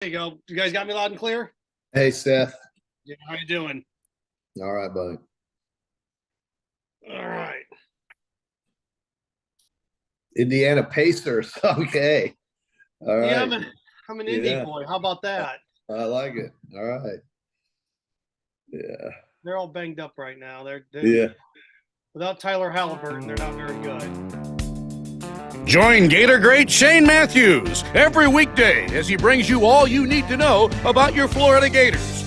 you go. You guys got me loud and clear? Hey, Seth. Yeah, how you doing? All right, buddy. All right. Indiana Pacers. Okay. All right. Yeah, I'm an indie boy. How about that? I like it. All right. Yeah. They're all banged up right now. They're Yeah. without Tyler Halliburton, they're not very good. Join Gator great Shane Matthews every weekday as he brings you all you need to know about your Florida Gators,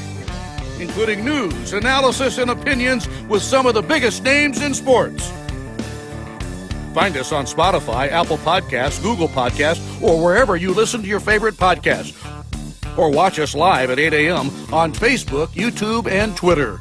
including news, analysis, and opinions with some of the biggest names in sports. Find us on Spotify, Apple Podcasts, Google Podcasts, or wherever you listen to your favorite podcast. Or watch us live at 8 a.m. on Facebook, YouTube, and Twitter.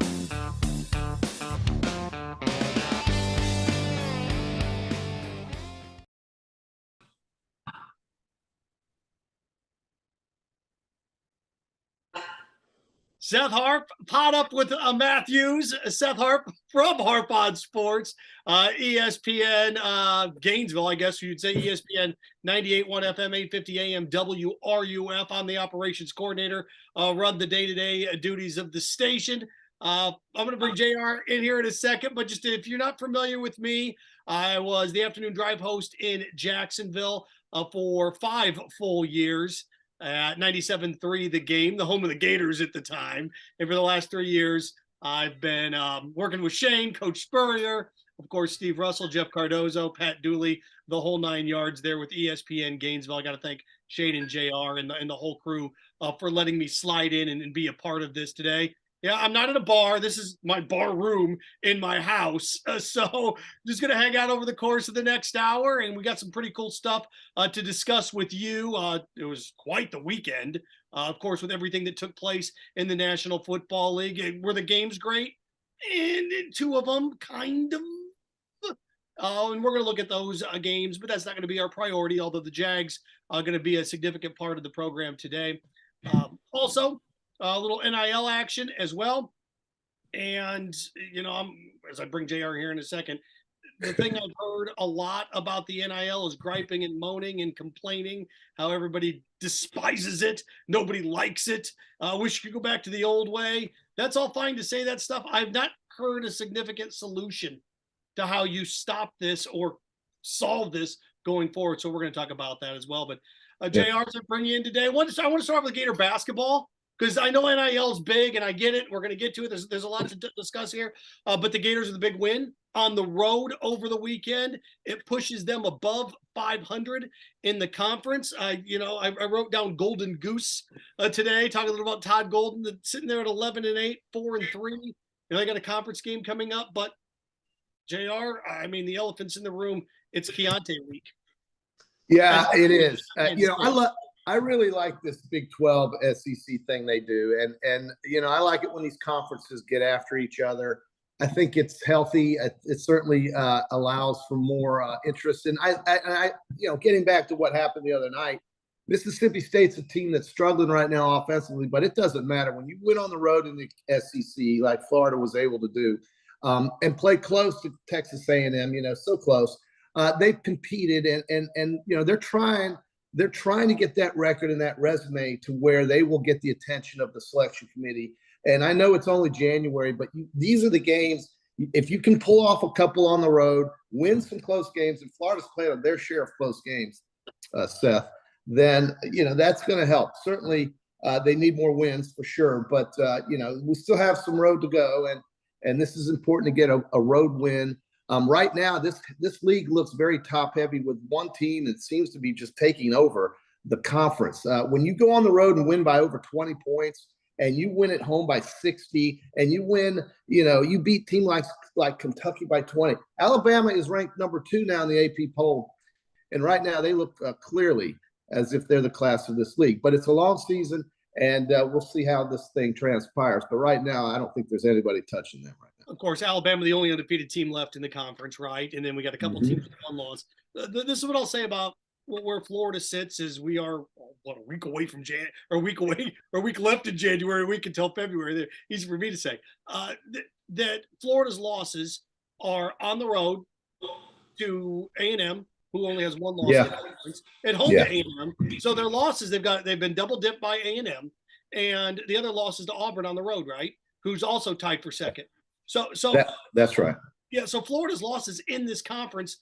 Seth Harp, pot up with Matthews. Seth Harp from Harp On Sports, ESPN Gainesville, I guess you'd say, ESPN 98.1 FM, 850 AM, WRUF. I'm the operations coordinator, run the day-to-day duties of the station. I'm going to bring JR in here in a second, but just if you're not familiar with me, I was the afternoon drive host in Jacksonville for 5 full years. At 97.3 The Game, the home of the Gators at the time. And for the last 3 years, I've been working with Shane, Coach Spurrier, of course, Steve Russell, Jeff Cardozo, Pat Dooley, the whole 9 yards there with ESPN Gainesville. I got to thank Shane and JR and the whole crew for letting me slide in and be a part of this today. Yeah, I'm not in a bar. This is my bar room in my house. So just going to hang out over the course of the next hour. And we got some pretty cool stuff to discuss with you. It was quite the weekend, of course, with everything that took place in the National Football League. Were the games great? And 2 of them kind of. And we're going to look at those games, but that's not going to be our priority, although the Jags are going to be a significant part of the program today. Also, a little NIL action as well. And, as I bring JR here in a second, the thing I've heard a lot about the NIL is griping and moaning and complaining how everybody despises it. Nobody likes it. Wish you could go back to the old way. That's all fine to say that stuff. I've not heard a significant solution to how you stop this or solve this going forward. So we're going to talk about that as well. But JR, to bring you in today, I want to start with Gator basketball. Because I know NIL is big, and I get it. We're going to get to it. There's a lot to discuss here. But the Gators are the big win on the road over the weekend. It pushes them above 500 in the conference. I wrote down Golden Goose today, talking a little about Todd Golden, sitting there at 11-8, 4-3. They got a conference game coming up. But, JR, the elephant's in the room. It's Keontae week. Yeah, it is. I really like this Big 12 SEC thing they do. And I like it when these conferences get after each other. I think it's healthy. It certainly allows for more interest. And I getting back to what happened the other night, Mississippi State's a team that's struggling right now offensively, but it doesn't matter. When you win on the road in the SEC, like Florida was able to do, and play close to Texas A&M, so close, they've competed and they're trying to get that record and that resume to where they will get the attention of the selection committee. And I know it's only January, but these are the games. If you can pull off a couple on the road, win some close games, and Florida's played on their share of close games, Seth, then, that's going to help. Certainly, they need more wins for sure. But, we still have some road to go. And this is important to get a road win. Right now, this league looks very top-heavy with one team that seems to be just taking over the conference. When you go on the road and win by over 20 points, and you win at home by 60, and you win, you beat team like Kentucky by 20. Alabama is ranked number 2 now in the AP poll, and right now they look clearly as if they're the class of this league. But it's a long season, and we'll see how this thing transpires. But right now, I don't think there's anybody touching them right now. Of course, Alabama, the only undefeated team left in the conference, right? And then we got a couple teams with 1 loss. This is what I'll say about where Florida sits is we are a week away from a week left in January, a week until February. Easy for me to say that Florida's losses are on the road to A&M, who only has one loss in the conference, at home to A&M. So their losses, they've been double dipped by A&M, and the other loss is to Auburn on the road, right? Who's also tied for second. So that's right. Yeah, so Florida's losses in this conference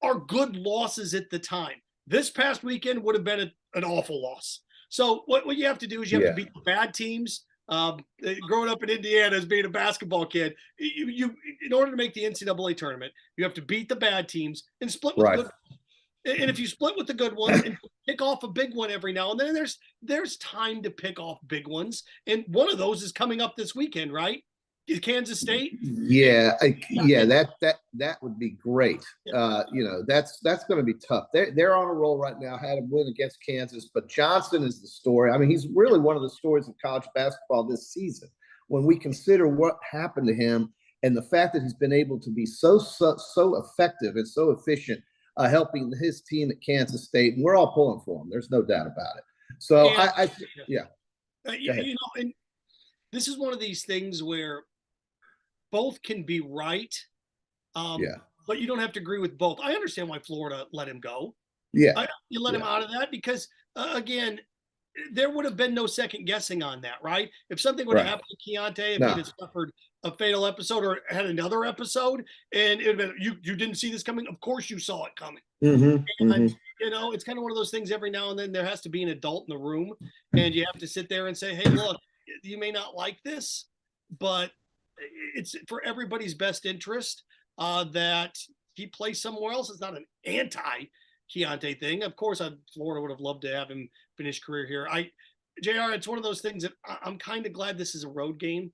are good losses at the time. This past weekend would have been an awful loss. So what you have to do is you have to beat the bad teams. Growing up in Indiana as being a basketball kid, you in order to make the NCAA tournament, you have to beat the bad teams and split with the good. And if you split with the good ones and pick off a big one every now and then, there's time to pick off big ones. And one of those is coming up this weekend, right? Kansas State. That would be great. That's going to be tough. They're on a roll right now. Had a win against Kansas, but Johnson is the story. I mean, he's really one of the stories of college basketball this season. When we consider what happened to him and the fact that he's been able to be so effective and so efficient, helping his team at Kansas State, and we're all pulling for him. There's no doubt about it. So and this is one of these things where both can be right, but you don't have to agree with both. I understand why Florida let him go. You let him out of that because, again, there would have been no second guessing on that, right? If something would have happened to Keontae, if he had suffered a fatal episode or had another episode, and it would have been, you didn't see this coming, of course you saw it coming. It's kind of one of those things every now and then there has to be an adult in the room, and you have to sit there and say, hey, look, you may not like this, but it's for everybody's best interest that he plays somewhere else. It's not an anti-Keontae thing. Of course, Florida would have loved to have him finish career here. JR, it's one of those things that I'm kind of glad this is a road game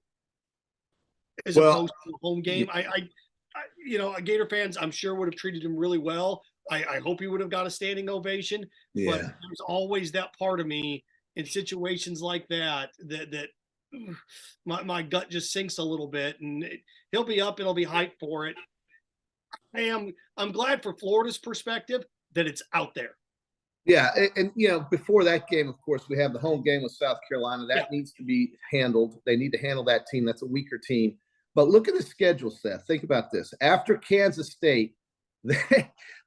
as opposed to a home game. Gator fans, I'm sure would have treated him really well. I hope he would have got a standing ovation, but there's always that part of me in situations like that my gut just sinks a little bit, and he'll be up and he'll be hyped for it. I'm glad for Florida's perspective that it's out there. Yeah, and before that game, of course, we have the home game with South Carolina. That needs to be handled. They need to handle that team. That's a weaker team. But look at the schedule, Seth. Think about this. After Kansas State,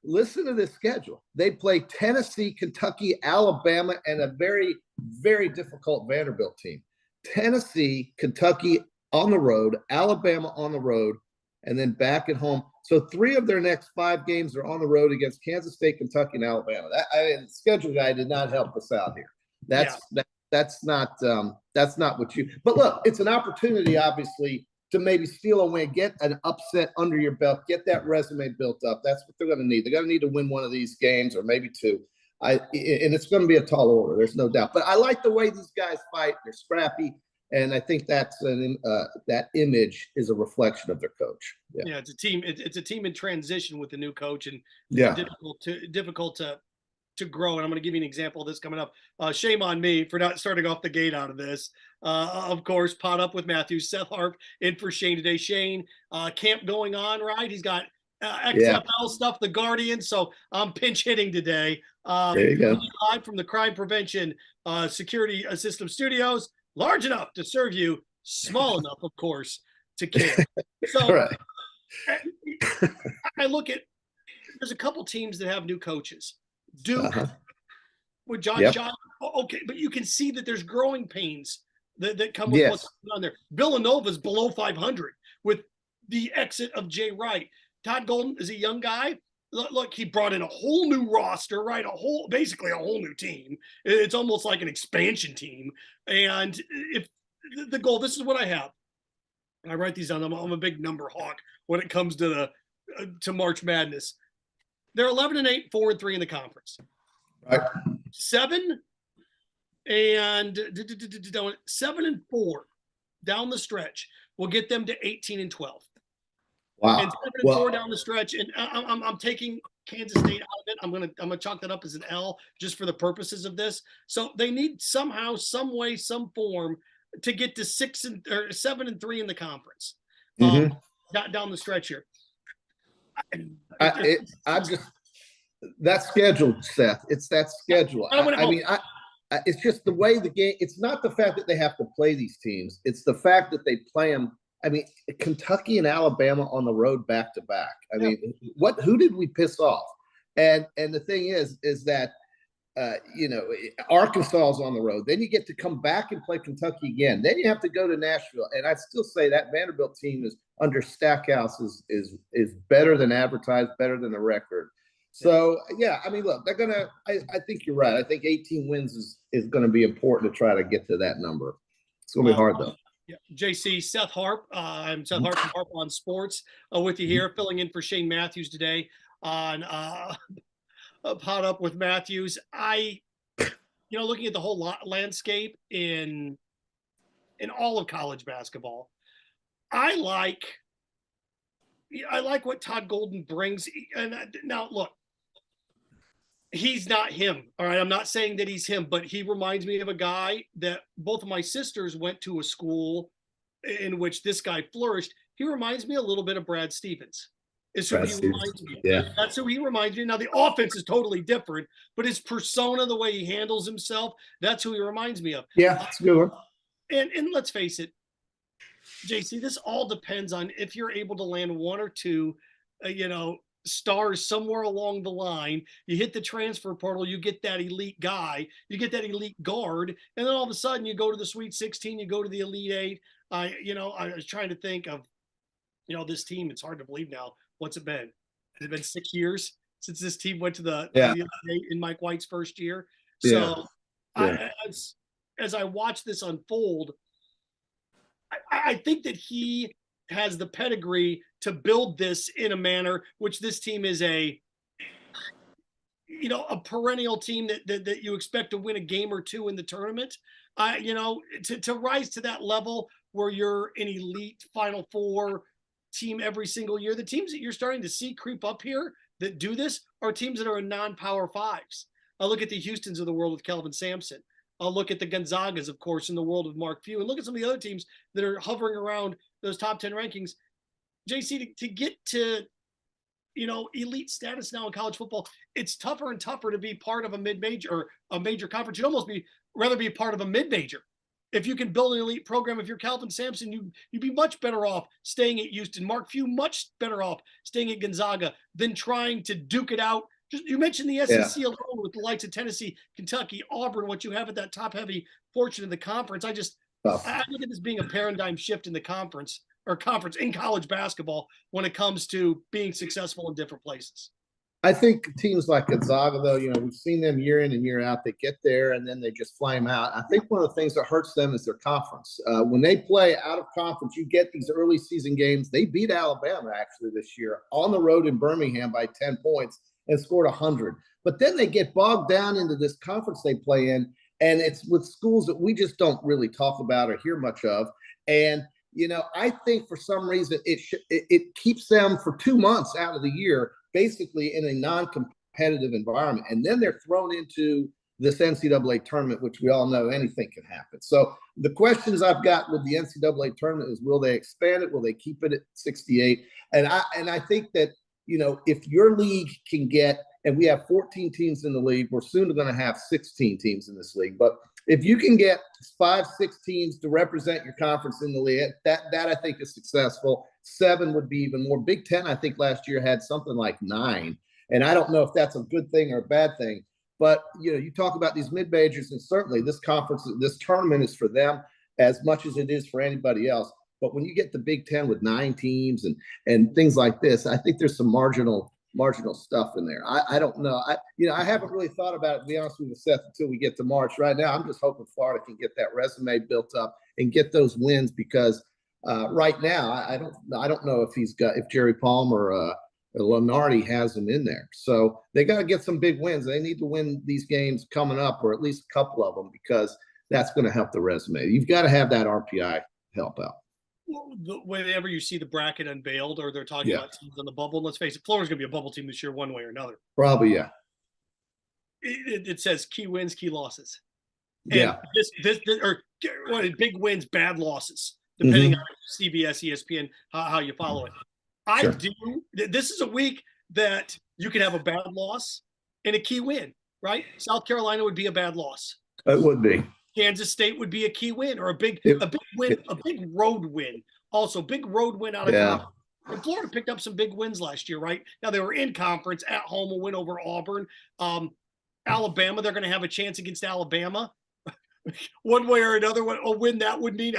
listen to this schedule. They play Tennessee, Kentucky, Alabama, and a very, very difficult Vanderbilt team. Tennessee, Kentucky on the road, Alabama on the road, and then back at home. So 3 of their next 5 games are on the road against Kansas State, Kentucky, and Alabama. The schedule guy did not help us out here. That's not what you. But look, it's an opportunity, obviously, to maybe steal a win, get an upset under your belt, get that resume built up. That's what they're going to need. They're going to need to win one of these games, or maybe 2. And it's going to be a tall order. There's no doubt. But I like the way these guys fight. They're scrappy, and I think that's that image is a reflection of their coach. Yeah, it's a team. It's a team in transition with the new coach, and difficult to grow. And I'm going to give you an example of this coming up. Shame on me for not starting off the gate out of this. Of course, pot up with Matthews. Seth Harp in for Shane today. Shane, camp going on, right? He's got XFL stuff, the Guardian. So I'm pinch hitting today. There you go. Live from the Crime Prevention Security System Studios, large enough to serve you, small enough, of course, to care. So I look at, there's a couple teams that have new coaches. Duke with John Shine. Okay, but you can see that there's growing pains that come with what's going on there. Villanova's below 500 with the exit of Jay Wright. Todd Golden is a young guy. Look, he brought in a whole new roster, right? Basically a whole new team. It's almost like an expansion team. And if the goal, this is what I have. I write these down. I'm a big number hawk when it comes to March Madness. They're 11-8, 4-3 in the conference. Right. 7 and 4 down the stretch will get them to 18-12. Wow. And 7-4 down the stretch, and I'm taking Kansas State out of it. I'm gonna chalk that up as an L just for the purposes of this. So they need somehow, some way, some form to get to 7-3 in the conference. Down the stretch here. I'm just that schedule, Seth. It's that schedule. It's just the way the game. It's not the fact that they have to play these teams. It's the fact that they play them. I mean, Kentucky and Alabama on the road back to back. I mean, who did we piss off? And the thing is that, Arkansas is on the road. Then you get to come back and play Kentucky again. Then you have to go to Nashville. And I still say that Vanderbilt team is under Stackhouse is better than advertised, better than the record. So, yeah, I mean, look, they're going to – I think you're right. I think 18 wins is going to be important to try to get to that number. It's going to be hard, though. Yeah. JC, Seth Harp. I'm Seth Harp from Harp On Sports with you here, filling in for Shane Matthews today on Pot Up with Matthews. Looking at the whole landscape in all of college basketball, I like what Todd Golden brings. And now, look, he's not him. All right. I'm not saying that he's him, but he reminds me of a guy that both of my sisters went to a school in which this guy flourished. He reminds me a little bit of Brad Stevens. Is who he reminds me of. Yeah. That's who he reminds me of. Now, the offense is totally different, but his persona, the way he handles himself, that's who he reminds me of. Yeah, that's a good one. And let's face it, JC, this all depends on if you're able to land one or two, stars somewhere along the line. You hit the transfer portal, you get that elite guy, you get that elite guard, and then all of a sudden you go to the Sweet 16, you go to the Elite Eight. I was trying to think of, this team. It's hard to believe now. What's it been? Has it been 6 years since this team went to the Elite Eight in Mike White's first year? So as I watch this unfold, I think that he has the pedigree to build this in a manner which this team is a perennial team that you expect to win a game or two in the tournament. To rise to that level where you're an elite Final Four team every single year. The teams that you're starting to see creep up here that do this are teams that are in non-power fives. I look at the Houstons of the world with Kelvin Sampson. I'll look at the Gonzagas, of course, in the world of Mark Few, and look at some of the other teams that are hovering around those top 10 rankings. JC, to get to, elite status now in college football, it's tougher and tougher to be part of a mid-major or a major conference. You'd almost rather be part of a mid-major. If you can build an elite program, if you're Calvin Sampson, you'd be much better off staying at Houston. Mark Few, much better off staying at Gonzaga than trying to duke it out. You mentioned the SEC alone with the likes of Tennessee, Kentucky, Auburn, what you have at that top-heavy portion of the conference. I look at this being a paradigm shift in the conference in college basketball when it comes to being successful in different places. I think teams like Gonzaga, though, we've seen them year in and year out. They get there and then they just flame out. I think one of the things that hurts them is their conference. When they play out of conference, you get these early season games. They beat Alabama actually this year on the road in Birmingham by 10 points and scored 100. But then they get bogged down into this conference they play in, and it's with schools that we just don't really talk about or hear much of. And I think for some reason it keeps them for 2 months out of the year basically in a non-competitive environment. And then they're thrown into this NCAA tournament, which we all know anything can happen. So the questions I've got with the NCAA tournament is, will they expand it? Will they keep it at 68? And I think that, if your league can get, and we have 14 teams in the league, we're soon going to have 16 teams in this league. But if you can get 5-6 teams to represent your conference in the league, that I think is successful. 7 would be even more. Big Ten, I think last year had something like 9. And I don't know if that's a good thing or a bad thing. But, you talk about these mid-majors, and certainly this tournament is for them as much as it is for anybody else. But when you get the Big Ten with 9 teams and things like this, I think there's some marginal stuff in there. I don't know. I haven't really thought about it, to be honest with you, Seth, until we get to March. Right now, I'm just hoping Florida can get that resume built up and get those wins, because right now I don't know if Jerry Palmer or Lenardi has them in there. So they got to get some big wins. They need to win these games coming up, or at least a couple of them, because that's going to help the resume. You've got to have that RPI help out. Whenever you see the bracket unveiled or they're talking about teams on the bubble, let's face it, Florida's going to be a bubble team this year one way or another. Probably, yeah. It says key wins, key losses. And big wins, bad losses, depending on CBS, ESPN, how you follow it. This is a week that you can have a bad loss and a key win, right? South Carolina would be a bad loss. It would be. Kansas State would be a key win, or a big win, a big road win. Also, big road win out of conference. And Florida picked up some big wins last year, right? Now they were in conference at home, a win over Auburn. Alabama, they're going to have a chance against Alabama. One way or another, a win that would mean.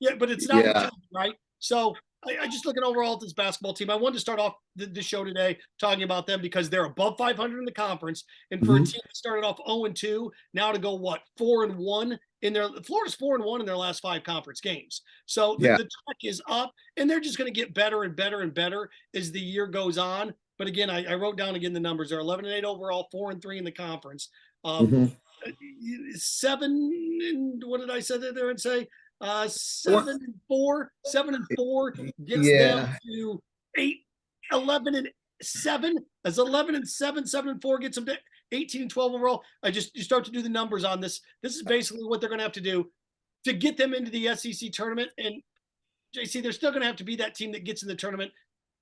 Yeah, but it's not, yeah. right? So I just looking overall at this basketball team. I wanted to start off the show today talking about them because they're above 500 in the conference, and for a team that started off 0-2, now to go 4-1 in their Florida's 4-1 in their last 5 conference games. So the track is up, and they're just going to get better and better and better as the year goes on. But again, I wrote down again the numbers. They're 11-8 overall, 4-3 in the conference. 7 and what did I say there and say? 7-4 gets them to 11-7. As 11-7, 7-4 gets them to 18-12 overall. You start to do the numbers on this. This is basically what they're going to have to do to get them into the SEC tournament. And JC, they're still going to have to be that team that gets in the tournament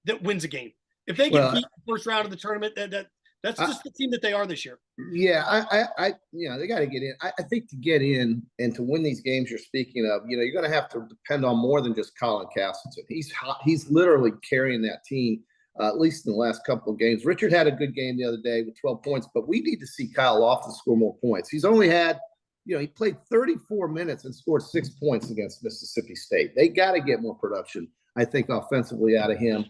that wins a game. If they get beat in the first round of the tournament, that's just the team that they are this year. Yeah, they got to get in. I think to get in and to win these games you're speaking of, you're going to have to depend on more than just Colin Castleton. He's literally carrying that team, at least in the last couple of games. Richard had a good game the other day with 12 points, but we need to see Kyle Lofton score more points. He's only had, he played 34 minutes and scored 6 points against Mississippi State. They got to get more production, I think, offensively out of him.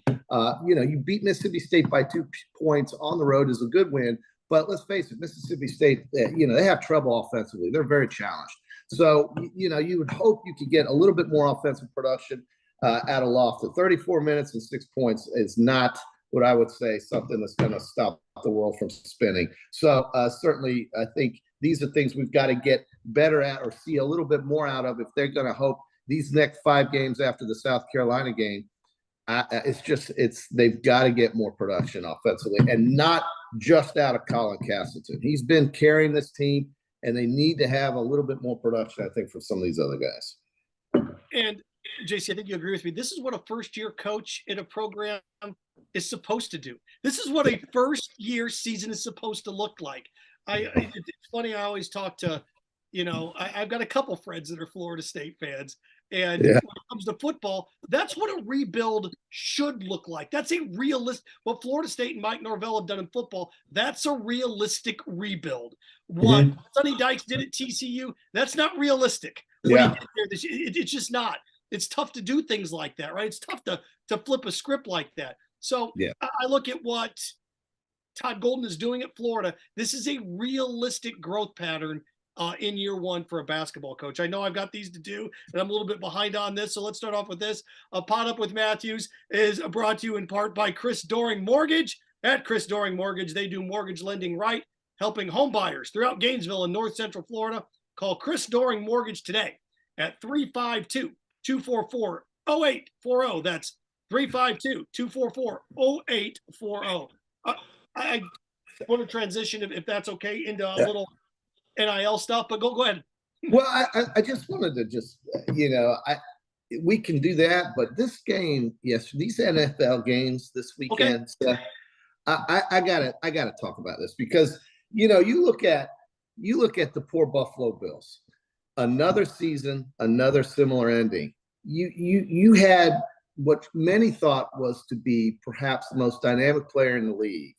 You beat Mississippi State by 2 points on the road is a good win. But let's face it, Mississippi State, they have trouble offensively. They're very challenged. So, you would hope you could get a little bit more offensive production out of Lofton. 34 minutes and 6 points is not what I would say something that's going to stop the world from spinning. So certainly I think these are things we've got to get better at or see a little bit more out of if they're going to hope these next 5 games after the South Carolina game. They've got to get more production offensively and not just out of Colin Castleton. He's been carrying this team, and they need to have a little bit more production, I think, from some of these other guys. And JC, I think you agree with me. This is what a first-year coach in a program is supposed to do. This is what a first-year season is supposed to look like. It's funny. I always talk to, I've got a couple friends that are Florida State fans. And when it comes to football, that's what a rebuild should look like. That's a realistic, what Florida State and Mike Norvell have done in football, that's a realistic rebuild. What Sonny Dykes did at TCU, that's not realistic. It's just not. It's tough to do things like that, right? It's tough to flip a script like that. So I look at what Todd Golden is doing at Florida. This is a realistic growth pattern in year one for a basketball coach. I know I've got these to do, and I'm a little bit behind on this. So let's start off with this. Pot Up with Matthews is brought to you in part by Chris Doring Mortgage. At Chris Doring Mortgage, they do mortgage lending right, helping home buyers throughout Gainesville and North Central Florida. Call Chris Doring Mortgage today at 352-244-0840. That's 352-244-0840. I want to transition, if that's okay, into a little NIL stuff, but go ahead. Well, I just wanted to we can do that, but this game, these NFL games this weekend, I gotta talk about this because you look at the poor Buffalo Bills, another season, another similar ending. You had what many thought was to be perhaps the most dynamic player in the league,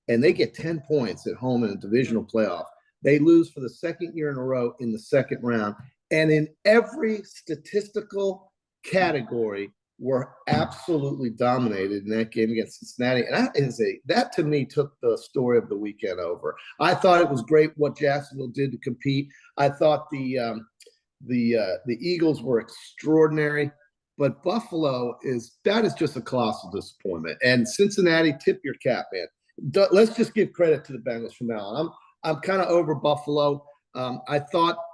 and they get 10 points at home in a divisional playoff. They lose for the second year in a row in the second round. And in every statistical category, were absolutely dominated in that game against Cincinnati. And that to me took the story of the weekend over. I thought it was great what Jacksonville did to compete. I thought the Eagles were extraordinary. But Buffalo is just a colossal disappointment. And Cincinnati, tip your cap, man. Let's just give credit to the Bengals from now on. I'm kind of over Buffalo. I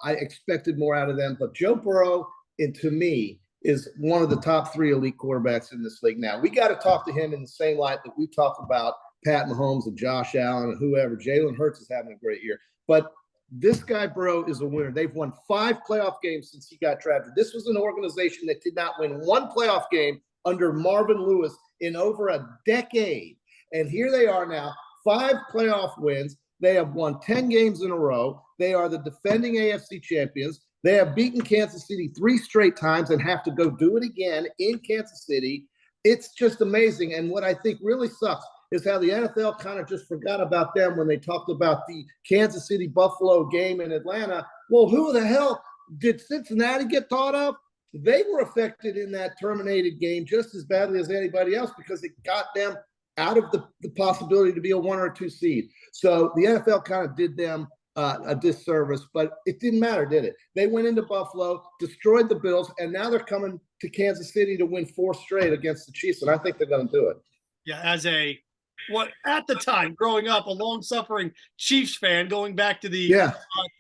expected more out of them, but Joe Burrow, to me, is one of the top 3 elite quarterbacks in this league now. We got to talk to him in the same light that we talk about Pat Mahomes and Josh Allen and whoever. Jalen Hurts is having a great year. But this guy, Burrow, is a winner. They've won 5 playoff games since he got drafted. This was an organization that did not win 1 playoff game under Marvin Lewis in over a decade. And here they are now, 5 playoff wins. They have won 10 games in a row. They are the defending AFC champions. They have beaten Kansas City 3 straight times and have to go do it again in Kansas City. It's just amazing. And what I think really sucks is how the NFL kind of just forgot about them when they talked about the Kansas City Buffalo game in Atlanta. Well, who the hell did Cincinnati get thought of? They were affected in that terminated game just as badly as anybody else because it got them out of the possibility to be a 1 or 2 seed. So the NFL kind of did them a disservice, but it didn't matter, did it? They went into Buffalo, destroyed the Bills, and now they're coming to Kansas City to win 4 straight against the Chiefs, and I think they're going to do it. Yeah, as what at the time growing up, a long-suffering Chiefs fan, going back to the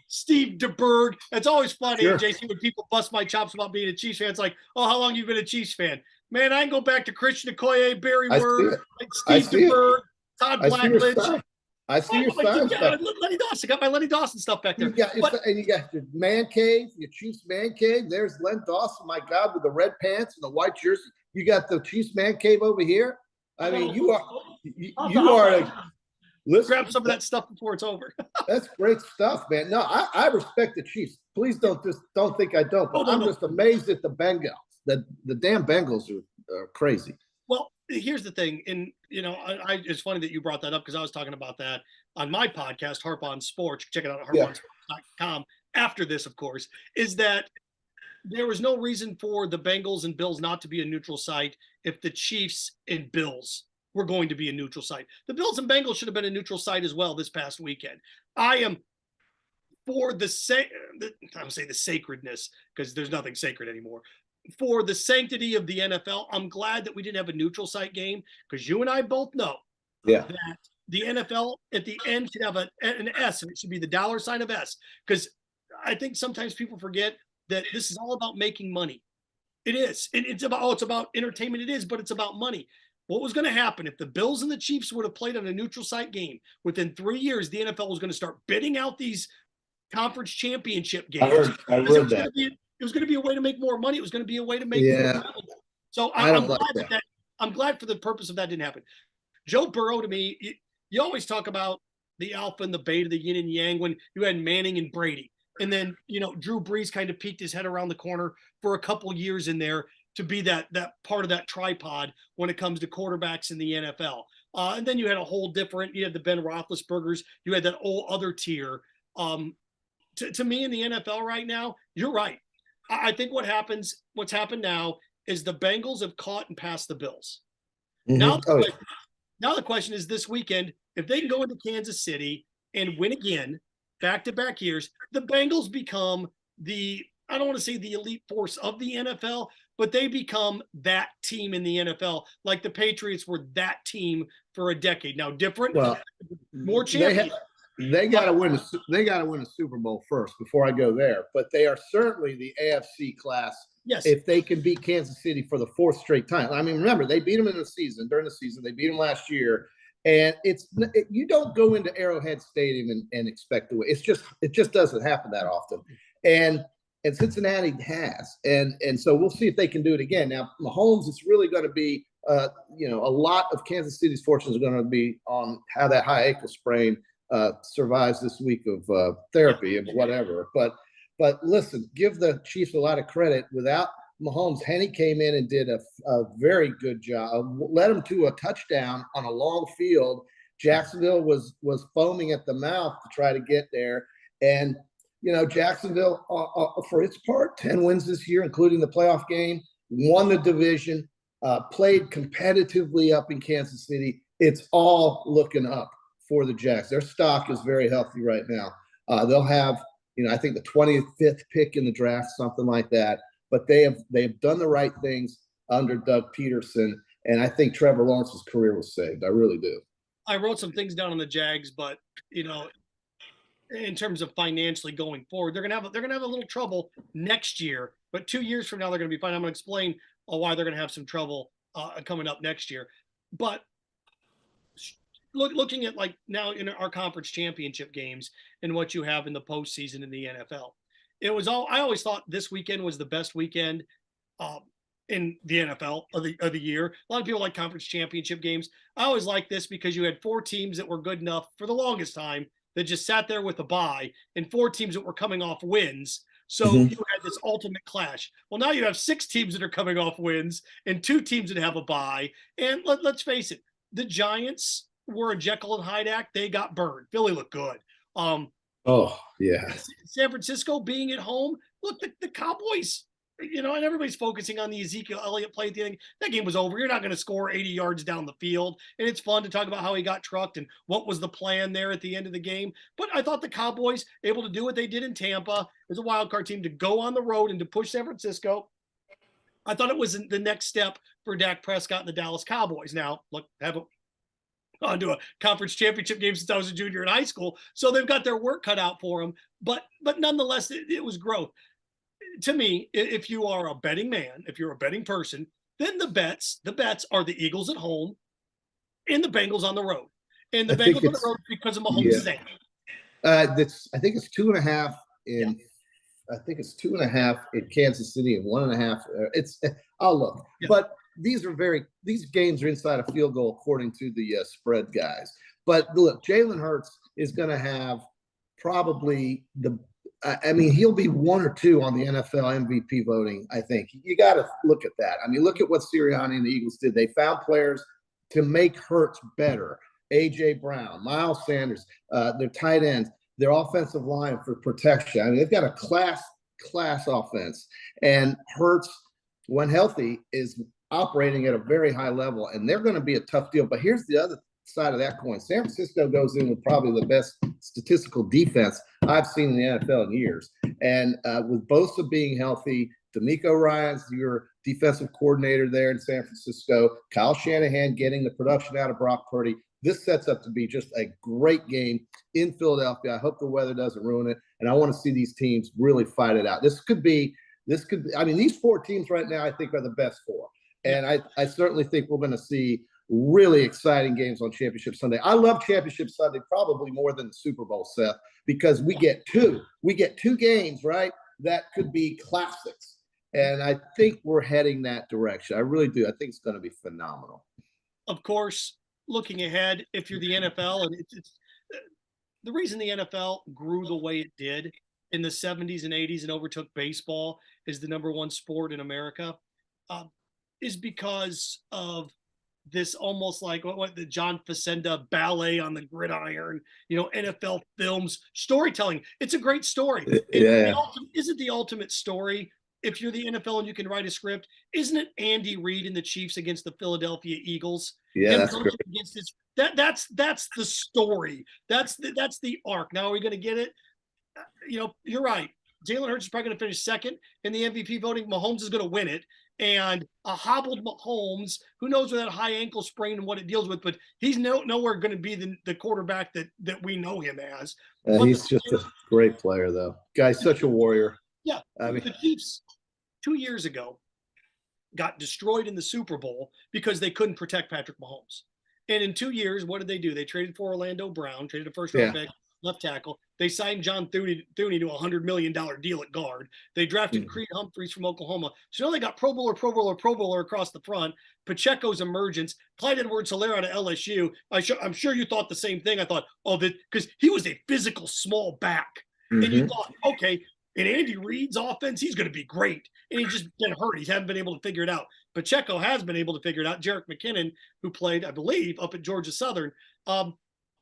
Steve DeBerg. It's always funny, JC, when people bust my chops about being a Chiefs fan. It's like, oh, how long you been a Chiefs fan? Man, I can go back to Christian Okoye, Barry Word, Steve DeBerg, Todd Blackledge. I see your signs. Lenny Dawson. Got my Lenny Dawson stuff back there. You got your man cave, your Chiefs man cave. There's Len Dawson, my God, with the red pants and the white jersey. You got the Chiefs man cave over here. I mean, you are. Listen, grab some of that stuff before it's over. That's great stuff, man. No, I respect the Chiefs. Please don't think I don't. But I'm just amazed at the Bengals. The damn Bengals are crazy. Well, here's the thing, and it's funny that you brought that up because I was talking about that on my podcast, Harp On Sports. Check it out at harponsports.com. After this, of course, is that there was no reason for the Bengals and Bills not to be a neutral site if the Chiefs and Bills were going to be a neutral site. The Bills and Bengals should have been a neutral site as well this past weekend. I am for the sacredness, because there's nothing sacred anymore. For the sanctity of the NFL, I'm glad that we didn't have a neutral site game, because you and I both know that the NFL at the end should have an S, and it should be the $ of S, because I think sometimes people forget that this is all about making money. It is. It's about entertainment. It is, but it's about money. What was going to happen if the Bills and the Chiefs would have played on a neutral site game? Within 3 years, the NFL was going to start bidding out these conference championship games. I heard that. It was going to be a way to make more money. It was going to be a way to make more money. So I'm glad for the purpose of that didn't happen. Joe Burrow, to me, you always talk about the alpha and the beta, the yin and yang, when you had Manning and Brady. And then, Drew Brees kind of peeked his head around the corner for a couple years in there to be that part of that tripod when it comes to quarterbacks in the NFL. And then you had a whole different, you had the Ben Roethlisbergers, you had that whole other tier. To me in the NFL right now, you're right. I think what's happened now is the Bengals have caught and passed the Bills. Mm-hmm. Now the question is this weekend, if they can go into Kansas City and win again, back-to-back years, the Bengals become I don't want to say the elite force of the NFL, but they become that team in the NFL, like the Patriots were that team for a decade. Now, different, more champions. They got to win. They got to win a Super Bowl first before I go there. But they are certainly the AFC class. Yes. If they can beat Kansas City for the 4th straight time. I mean, remember, they beat them during the season. They beat them last year. And you don't go into Arrowhead Stadium and expect to win. It just doesn't happen that often. And Cincinnati has. And so we'll see if they can do it again. Now, Mahomes, it's really going to be, a lot of Kansas City's fortunes are going to be on how that high ankle sprain survives this week of therapy and whatever. But listen, give the Chiefs a lot of credit. Without Mahomes, Henny came in and did a very good job. Led him to a touchdown on a long field. Jacksonville was foaming at the mouth to try to get there. And, Jacksonville, for its part, 10 wins this year, including the playoff game, won the division, played competitively up in Kansas City. It's all looking up for the Jacks. Their stock is very healthy right now. They'll have, I think the 25th pick in the draft, something like that. But they've done the right things under Doug Peterson, and I think Trevor Lawrence's career was saved. I really do. I wrote some things down on the Jags, but in terms of financially going forward, they're gonna have a little trouble next year. But 2 years from now, they're gonna be fine. I'm gonna explain why they're gonna have some trouble coming up next year. But looking at like now in our conference championship games and what you have in the postseason in the NFL. I always thought this weekend was the best weekend in the NFL of the year. A lot of people like conference championship games. I always like this because you had 4 teams that were good enough for the longest time that just sat there with a bye, and 4 teams that were coming off wins. So you had this ultimate clash. Well, now you have 6 teams that are coming off wins and 2 teams that have a bye. And let's face it, the Giants were a Jekyll and Hyde act. They got burned. Philly looked good. Oh, yeah. San Francisco being at home. Look, the Cowboys, and everybody's focusing on the Ezekiel Elliott play at the end. That game was over. You're not going to score 80 yards down the field. And it's fun to talk about how he got trucked and what was the plan there at the end of the game. But I thought the Cowboys able to do what they did in Tampa as a wild card team to go on the road and to push San Francisco. I thought it was the next step for Dak Prescott and the Dallas Cowboys. Now, look, haven't gone to a conference championship game since I was a junior in high school. So they've got their work cut out for them. But nonetheless, it was growth. To me, if you are a betting man, if you're a betting person, then the bets are the Eagles at home and the Bengals on the road. And the Bengals on the road because of Mahomes' name. I think it's 2.5 in. I think it's 2.5 in Kansas City and 1.5. I'll look, but these games are inside a field goal according to the spread guys. But look, Jalen Hurts is going to have probably he'll be 1 or 2 on the NFL MVP voting. I think you got to look at that. I mean, look at what Sirianni and the Eagles did. They found players to make Hurts better. A.J. Brown, Miles Sanders, their tight ends, their offensive line for protection. I mean, they've got a class offense. And Hurts, when healthy, is operating at a very high level, and they're going to be a tough deal. But here's the other side of that coin. San Francisco goes in with probably the best statistical defense I've seen in the NFL in years. And with Bosa being healthy, DeMeco Ryans, your defensive coordinator there in San Francisco, Kyle Shanahan getting the production out of Brock Purdy, this sets up to be just a great game in Philadelphia. I hope the weather doesn't ruin it, and I want to see these teams really fight it out. These 4 teams right now I think are the best 4. And I certainly think we're going to see really exciting games on Championship Sunday. I love Championship Sunday probably more than the Super Bowl, Seth, because we get 2 games, right, that could be classics. And I think we're heading that direction. I really do. I think it's going to be phenomenal. Of course, looking ahead, if you're the NFL, and it's the reason the NFL grew the way it did in the 70s and 80s and overtook baseball as the #1 sport in America is because of this almost like what the John Facenda ballet on the gridiron, NFL films, storytelling. It's a great story. Isn't the ultimate story, if you're the NFL and you can write a script, isn't it Andy Reid and the Chiefs against the Philadelphia Eagles? Yeah, that's great. That's the story. That's the arc. Now, are we going to get it? You're right. Jalen Hurts is probably going to finish second in the MVP voting. Mahomes is going to win it. And a hobbled Mahomes, who knows with that high ankle sprain and what it deals with, but he's nowhere going to be the quarterback that we know him as. He's just a great player, though. Guy's such a warrior. Yeah. The Chiefs 2 years ago got destroyed in the Super Bowl because they couldn't protect Patrick Mahomes. And in 2 years, what did they do? They traded for Orlando Brown, traded a first-round pick, left tackle. They signed John Thuney to a $100 million deal at guard. They drafted Creed Humphreys from Oklahoma. So now they got Pro Bowler across the front. Pacheco's emergence. Clyde Edwards-Helaire out of LSU. I'm sure you thought the same thing. I thought, because he was a physical small back. And you thought, okay, in Andy Reid's offense, he's going to be great. And he's just been hurt. He hasn't been able to figure it out. Pacheco has been able to figure it out. Jerick McKinnon, who played, I believe, up at Georgia Southern,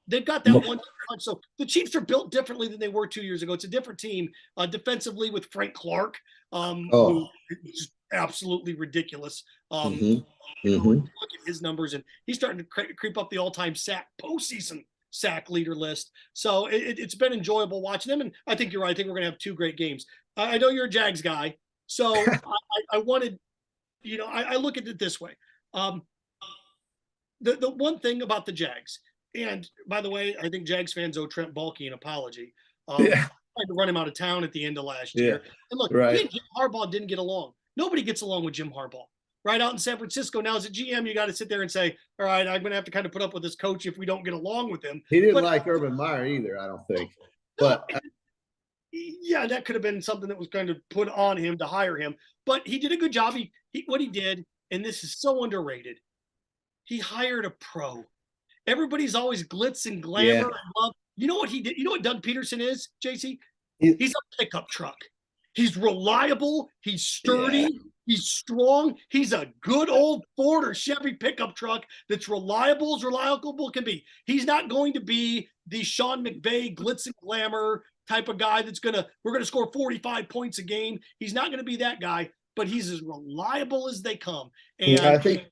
they've got that one punch. So the Chiefs are built differently than they were 2 years ago. It's a different team defensively with Frank Clark, who is just absolutely ridiculous. Look at his numbers, and he's starting to creep up the all-time postseason sack leader list. So it's been enjoyable watching them, and I think you're right. I think we're going to have 2 great games. I know you're a Jags guy, so I wanted, I look at it this way. The one thing about the Jags, and by the way, I think Jags fans owe Trent Baalke an apology. Tried to run him out of town at the end of last year. And look, he and Jim Harbaugh didn't get along. Nobody gets along with Jim Harbaugh. Right out in San Francisco now as a GM, you got to sit there and say, all right, I'm going to have to kind of put up with this coach if we don't get along with him. He didn't like Urban Meyer either, I don't think. But yeah, that could have been something that was kind of put on him to hire him. But he did a good job. What he did, and this is so underrated, he hired a pro. Everybody's always glitz and glamour and love. You know what he did? You know what Doug Peterson is, JC? He's a pickup truck. He's reliable. He's sturdy. Yeah. He's strong. He's a good old Ford or Chevy pickup truck that's reliable as reliable can be. He's not going to be the Sean McVay glitz and glamour type of guy we're going to score 45 points a game. He's not going to be that guy, but he's as reliable as they come. And I think,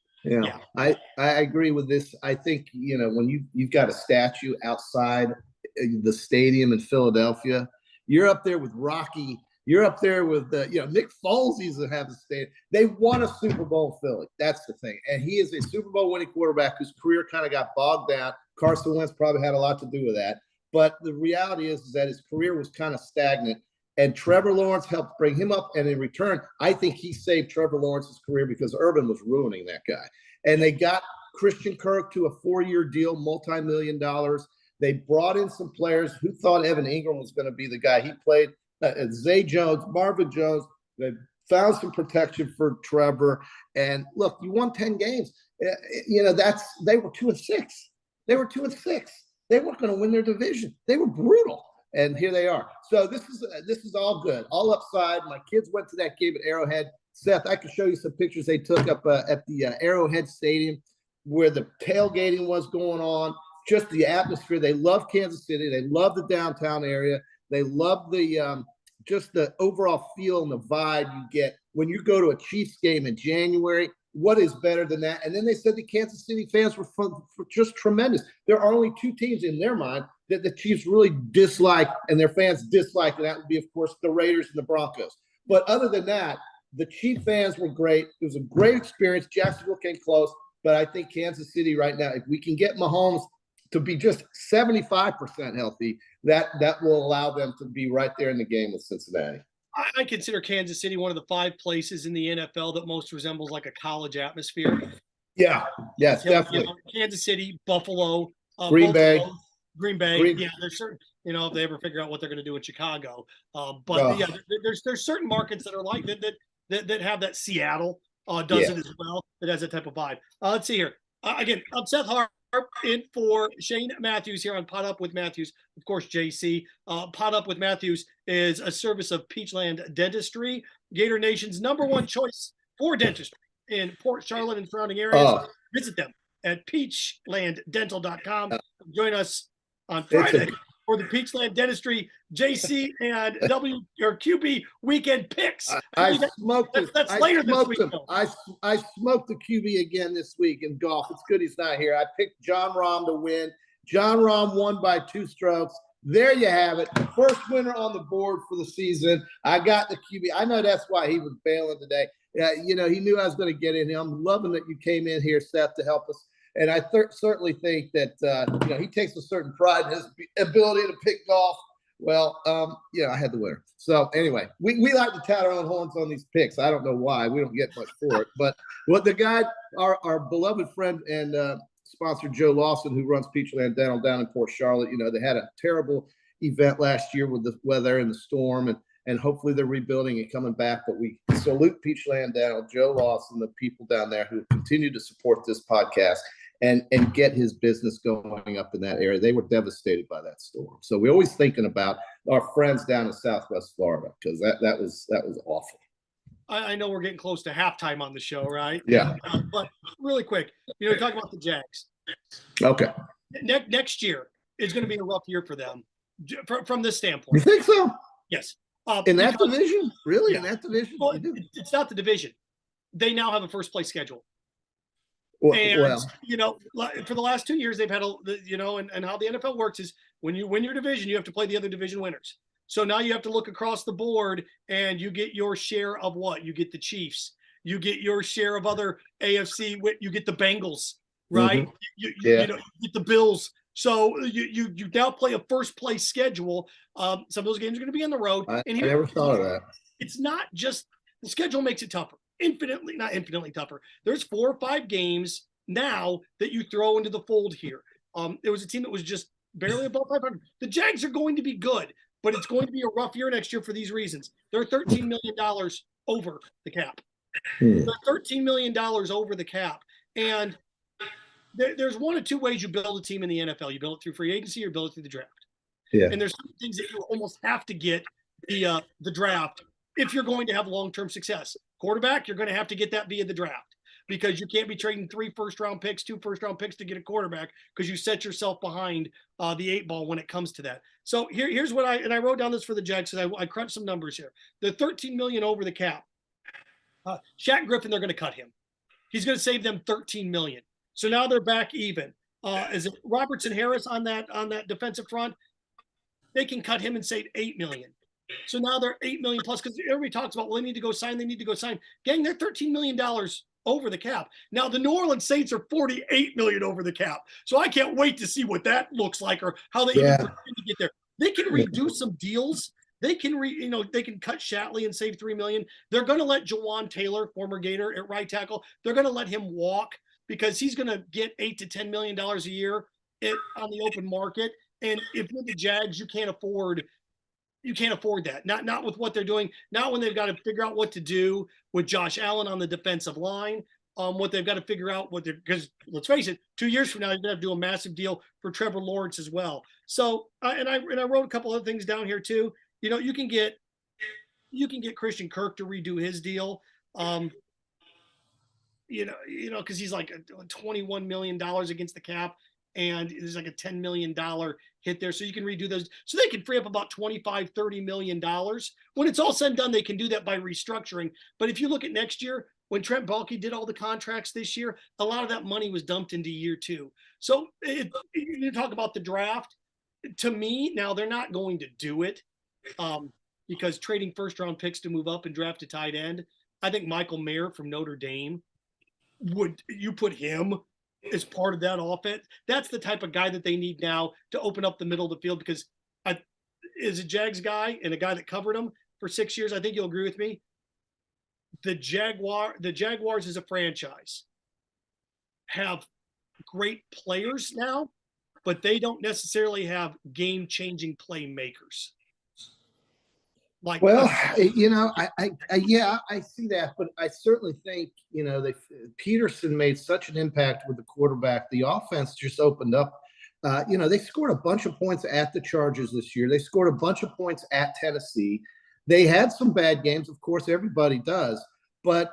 I agree with this. I think, when you've got a statue outside the stadium in Philadelphia, you're up there with Rocky. You're up there with Nick Foles used to have the stadium. They won a Super Bowl in Philly. That's the thing. And he is a Super Bowl winning quarterback whose career kind of got bogged down. Carson Wentz probably had a lot to do with that. But the reality is that his career was kind of stagnant. And Trevor Lawrence helped bring him up. And in return, I think he saved Trevor Lawrence's career because Urban was ruining that guy. And they got Christian Kirk to a 4-year deal, multi-million-dollar. They brought in some players who thought Evan Ingram was going to be the guy. He played Zay Jones, Marvin Jones. They found some protection for Trevor. And look, you won 10 games. They were 2-6. They were 2-6. They weren't going to win their division. They were brutal. And here they are. So this is all good, all upside. My kids went to that game at Arrowhead. Seth, I can show you some pictures they took up at the Arrowhead Stadium where the tailgating was going on, just the atmosphere. They love Kansas City. They love the downtown area. They love the just the overall feel and the vibe you get when you go to a Chiefs game in January. What is better than that? And then they said the Kansas City fans were just tremendous. There are only two teams in their mind that the Chiefs really dislike and their fans dislike, and that would be, of course, the Raiders and the Broncos. But other than that, the Chief fans were great. It was a great experience. Jacksonville came close, but I think Kansas City right now, if we can get Mahomes to be just 75% healthy, that will allow them to be right there in the game with Cincinnati. I consider Kansas City one of the 5 places in the NFL that most resembles like a college atmosphere. Yeah, yes, definitely. Kansas City, Buffalo, Green Bay. Yeah, there's certain, if they ever figure out what they're going to do in Chicago. There's certain markets that are like that have that. Seattle does it as well. That has that type of vibe. Let's see here. Again, I'm Seth Harp in for Shane Matthews here on Pot Up with Matthews. Of course, JC. Pot Up with Matthews is a service of Peachland Dentistry, Gator Nation's #1 choice for dentistry in Port Charlotte and surrounding areas. Visit them at peachlanddental.com. Join us on Friday for the Peachland Dentistry JC and QB weekend picks. I smoked it. That's later this week. I smoked the QB again this week in golf. It's good he's not here. I picked John Rahm to win. John Rahm won by 2 strokes. There you have it. First winner on the board for the season. I got the QB. I know that's why he was bailing today. He knew I was going to get in here. I'm loving that you came in here, Seth, to help us. And I certainly think that, he takes a certain pride in his ability to pick golf. Well, I had the winner. So anyway, we like to tout our own horns on these picks. I don't know why. We don't get much for it. But what the guy, our beloved friend and sponsor Joe Lawson, who runs Peachland Dental down in Port Charlotte, they had a terrible event last year with the weather and the storm, and hopefully they're rebuilding and coming back. But we salute Peachland Dental, Joe Lawson, the people down there who continue to support this podcast and get his business going up in that area. They were devastated by that storm. So we're always thinking about our friends down in Southwest Florida, because that was awful. I know we're getting close to halftime on the show, right? Yeah. But really quick, talk about the Jags. Okay. Next year is going to be a rough year for them from this standpoint. You think so? Yes. In that division? Really? Yeah. In that division? Well, it's not the division. They now have a first place schedule. Well, for the last 2 years, they've had and how the NFL works is when you win your division, you have to play the other division winners. So now you have to look across the board and you get your share of what? You get the Chiefs. You get your share of other AFC. You get the Bengals, right? Mm-hmm. You get the Bills. So you now play a first place schedule. Some of those games are going to be on the road. I never thought of that. It's not just the schedule makes it tougher. Not infinitely tougher. There's 4 or 5 games now that you throw into the fold here. It was a team that was just barely above 500. The Jags are going to be good, but it's going to be a rough year next year for these reasons. They're $13 million over the cap. They're $13 million over the cap. And there's 1 of 2 ways you build a team in the NFL. You build it through free agency or you build it through the draft. Yeah. And there's some things that you almost have to get the draft if you're going to have long-term success. Quarterback, you're going to have to get that via the draft, because you can't be trading 3 first-round picks, 2 first-round picks to get a quarterback, because you set yourself behind the 8 ball when it comes to that. So here's what I wrote down this for the Jags, and I crunched some numbers here. The $13 million over the cap. Shaq Griffin, they're going to cut him. He's going to save them $13 million. So now they're back even. Is it Robertson Harris on that defensive front? They can cut him and save $8 million. So now they're $8 million plus, because everybody talks about, well, they need to go sign. Gang, they're $13 million over the cap. Now the New Orleans Saints are $48 million over the cap. So I can't wait to see what that looks like, or how they even pretend to get there. They can redo some deals. They can they can cut Shatley and save $3 million. They're going to let Jawan Taylor, former Gator, at right tackle, they're going to let him walk, because he's going to get $8 to $10 million a year on the open market. And if you're the Jags, you can't afford that. Not with what they're doing. Not when they've got to figure out what to do with Josh Allen on the defensive line. What they've got to figure out because let's face it, 2 years from now, you're going to have to do a massive deal for Trevor Lawrence as well. So, and I wrote a couple other things down here too. You can get Christian Kirk to redo his deal. Because he's like $21 million against the cap, and there's like a $10 million hit there. So you can redo those. So they can free up about $25-30 million. When it's all said and done, they can do that by restructuring. But if you look at next year, when Trent Baalke did all the contracts this year, a lot of that money was dumped into year 2. So you talk about the draft. To me, now they're not going to do it because trading first-round picks to move up and draft a tight end. I think Michael Mayer from Notre Dame, would you put him as part of that offense? That's the type of guy that they need now to open up the middle of the field, because as a Jags guy and a guy that covered him for 6 years, I think you'll agree with me. The Jaguars as a franchise have great players now, but they don't necessarily have game-changing playmakers. I see that, but I certainly think Peterson made such an impact with the quarterback. The offense just opened up. They scored a bunch of points at the Chargers this year. They scored a bunch of points at Tennessee. They had some bad games, of course, everybody does. But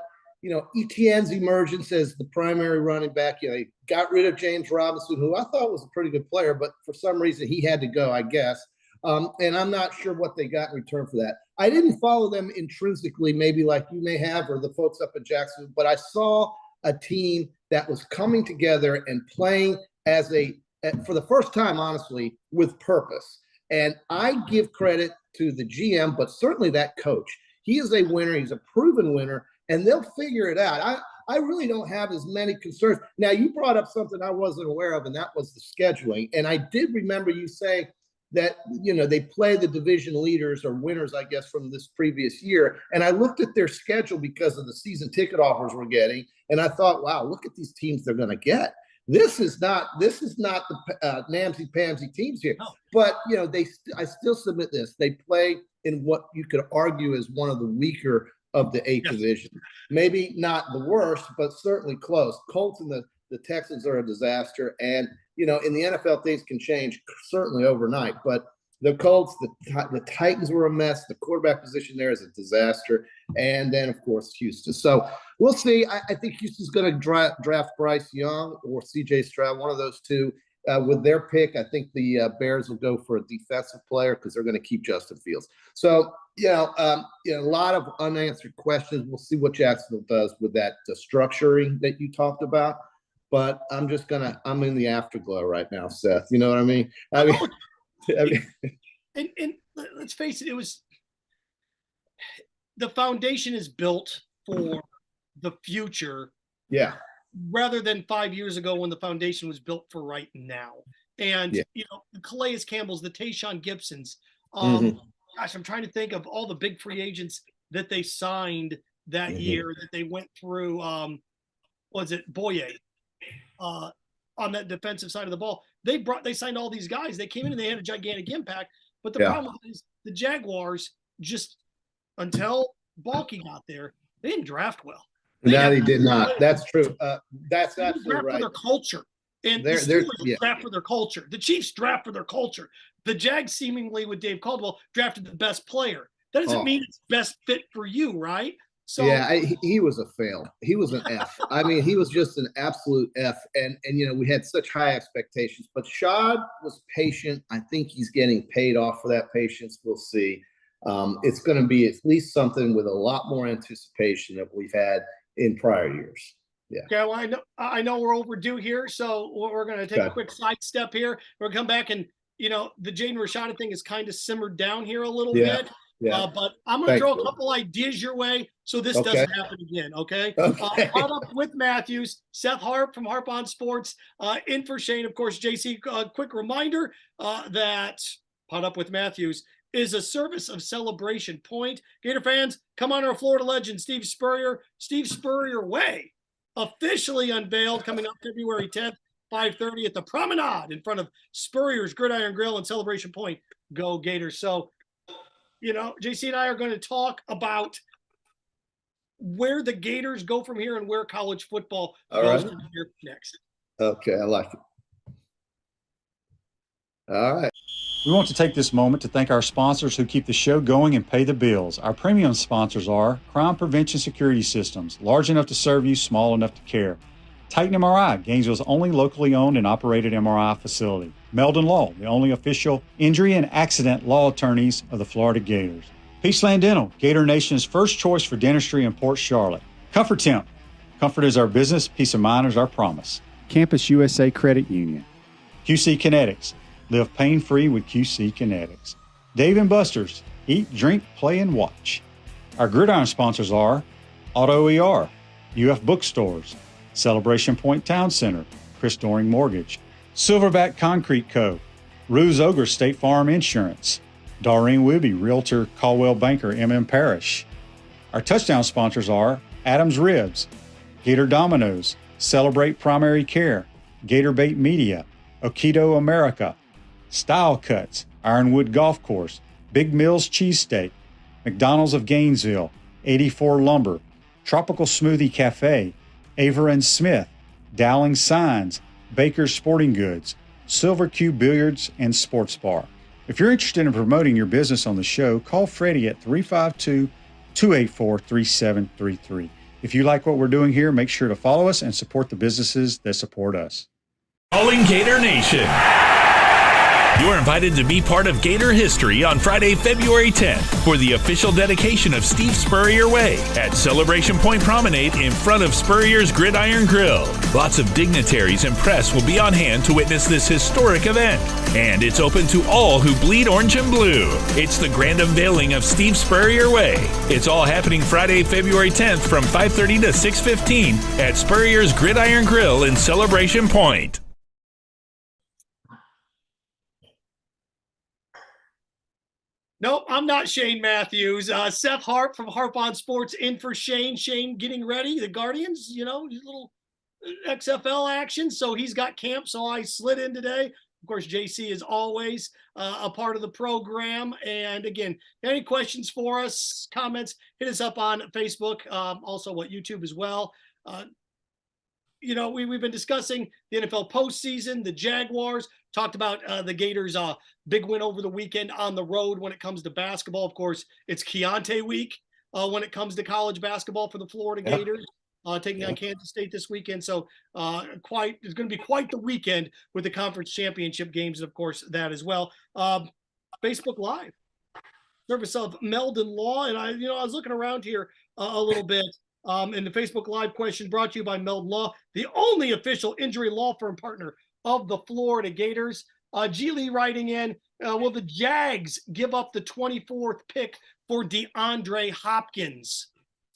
Etienne's emergence as the primary running back. They got rid of James Robinson, who I thought was a pretty good player, but for some reason he had to go, I guess. And I'm not sure what they got in return for that. I didn't follow them intrinsically, maybe like you may have, or the folks up in Jacksonville, but I saw a team that was coming together and playing for the first time, honestly, with purpose. And I give credit to the GM, but certainly that coach. He is a winner. He's a proven winner, and they'll figure it out. I really don't have as many concerns. Now, you brought up something I wasn't aware of, and that was the scheduling. And I did remember you saying that, they play the division leaders or winners, I guess, from this previous year. And I looked at their schedule because of the season ticket offers we're getting. And I thought, wow, look at these teams they're going to get. This is not the namsy-pamsy teams here. No. But, I still submit this. They play in what you could argue is one of the weaker of the 8 division. Maybe not the worst, but certainly close. Colts and the Texans are a disaster. And, in the NFL, things can change certainly overnight. But the Colts, the Titans were a mess. The quarterback position there is a disaster. And then, of course, Houston. So we'll see. I think Houston's going to draft Bryce Young or C.J. Stroud, one of those two. With their pick, I think the Bears will go for a defensive player because they're going to keep Justin Fields. So, a lot of unanswered questions. We'll see what Jacksonville does with that structuring that you talked about. But I'm in the afterglow right now, Seth. You know what I mean? And let's face it, the foundation is built for the future. Yeah. Rather than 5 years ago when the foundation was built for right now. And, the Calais Campbells, the Tayshaun Gibsons. Gosh, I'm trying to think of all the big free agents that they signed that year that they went through. Was it Boye? On that defensive side of the ball. They signed all these guys. They came in and they had a gigantic impact. But the problem is the Jaguars, just until Baalke got there, they didn't draft well. No, they did not. That's true. That's absolutely right. For their culture. And the Steelers draft for their culture. The Chiefs draft for their culture. The Jags, seemingly with Dave Caldwell, drafted the best player. that doesn't mean it's best fit for you, right? So yeah, he was a fail. He was an F. I mean, he was just an absolute F. And we had such high expectations. But Shad was patient. I think he's getting paid off for that patience. We'll see. It's going to be at least something with a lot more anticipation that we've had in prior years. Yeah. Okay. Well, I know we're overdue here, so we're going to take a quick sidestep here. We're going to come back, and the Jaden Rashada thing is kind of simmered down here a little bit. Yeah. But I'm going to throw a couple ideas your way so this doesn't happen again. Okay. Caught up with Matthews, Seth Harp from Harp On Sports, in for Shane, of course. JC, quick reminder that Caught Up with Matthews is a service of Celebration Point. Gator fans, come on, our Florida legend, Steve Spurrier Way, officially unveiled, coming up February 10th, 5:30 at the Promenade in front of Spurrier's Gridiron Grill and Celebration Point. Go Gators. So, JC and I are going to talk about where the Gators go from here and where college football goes from here next. Okay, I like it. All right. We want to take this moment to thank our sponsors who keep the show going and pay the bills. Our premium sponsors are Crime Prevention Security Systems, large enough to serve you, small enough to care. Titan MRI, Gainesville's only locally owned and operated MRI facility. Meldon Law, the only official injury and accident law attorneys of the Florida Gators. Peaceland Dental, Gator Nation's first choice for dentistry in Port Charlotte. Comfort Temp, comfort is our business, peace of mind is our promise. Campus USA Credit Union. QC Kinetics, live pain-free with QC Kinetics. Dave & Buster's, eat, drink, play, and watch. Our gridiron sponsors are Auto ER, UF Bookstores, Celebration Point Town Center, Chris Doring Mortgage, Silverback Concrete Co., Ruse Ogre State Farm Insurance, Doreen Wibby, Realtor Caldwell Banker, MM Parish. Our touchdown sponsors are Adams Ribs, Gator Dominoes, Celebrate Primary Care, Gator Bait Media, Okido America, Style Cuts, Ironwood Golf Course, Big Mills Cheesesteak, McDonald's of Gainesville, 84 Lumber, Tropical Smoothie Cafe, Aver and Smith, Dowling Signs, Baker's Sporting Goods, Silver Cube Billiards and Sports Bar. If you're interested in promoting your business on the show, call Freddie at 352-284-3733. If you like what we're doing here, make sure to follow us and support the businesses that support us. Calling Gator Nation. You're invited to be part of Gator history on Friday, February 10th for the official dedication of Steve Spurrier Way at Celebration Point Promenade in front of Spurrier's Gridiron Grill. Lots of dignitaries and press will be on hand to witness this historic event. And it's open to all who bleed orange and blue. It's the grand unveiling of Steve Spurrier Way. It's all happening Friday, February 10th from 5:30 to 6:15 at Spurrier's Gridiron Grill in Celebration Point. Nope, I'm not Shane Matthews. Seth Harp from Harp On Sports in for Shane. Shane getting ready. The Guardians, little XFL action. So he's got camp. So I slid in today. Of course, JC is always a part of the program. And again, any questions for us, comments, hit us up on Facebook. Also, YouTube as well. We've been discussing the NFL postseason, the Jaguars, talked about the Gators' big win over the weekend on the road when it comes to basketball. Of course, it's Keontae week when it comes to college basketball for the Florida Gators, taking on Kansas State this weekend. So it's going to be quite the weekend with the conference championship games, and of course that as well. Facebook Live, service of Meldon Law, and I was looking around here a little bit. And the Facebook Live question brought to you by Meldon Law, the only official injury law firm partner of the Florida Gators. G. Lee writing in, will the Jags give up the 24th pick for DeAndre Hopkins?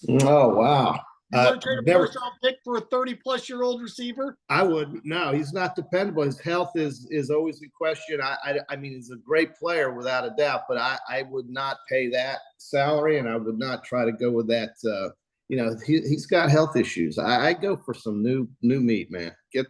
Oh, wow. You want to trade a first-round pick for a 30-plus-year-old receiver? I wouldn't. No, he's not dependable. His health is always in question. I mean, he's a great player without a doubt, but I would not pay that salary, and I would not try to go with that. He's got health issues. I go for some new meat, man. Get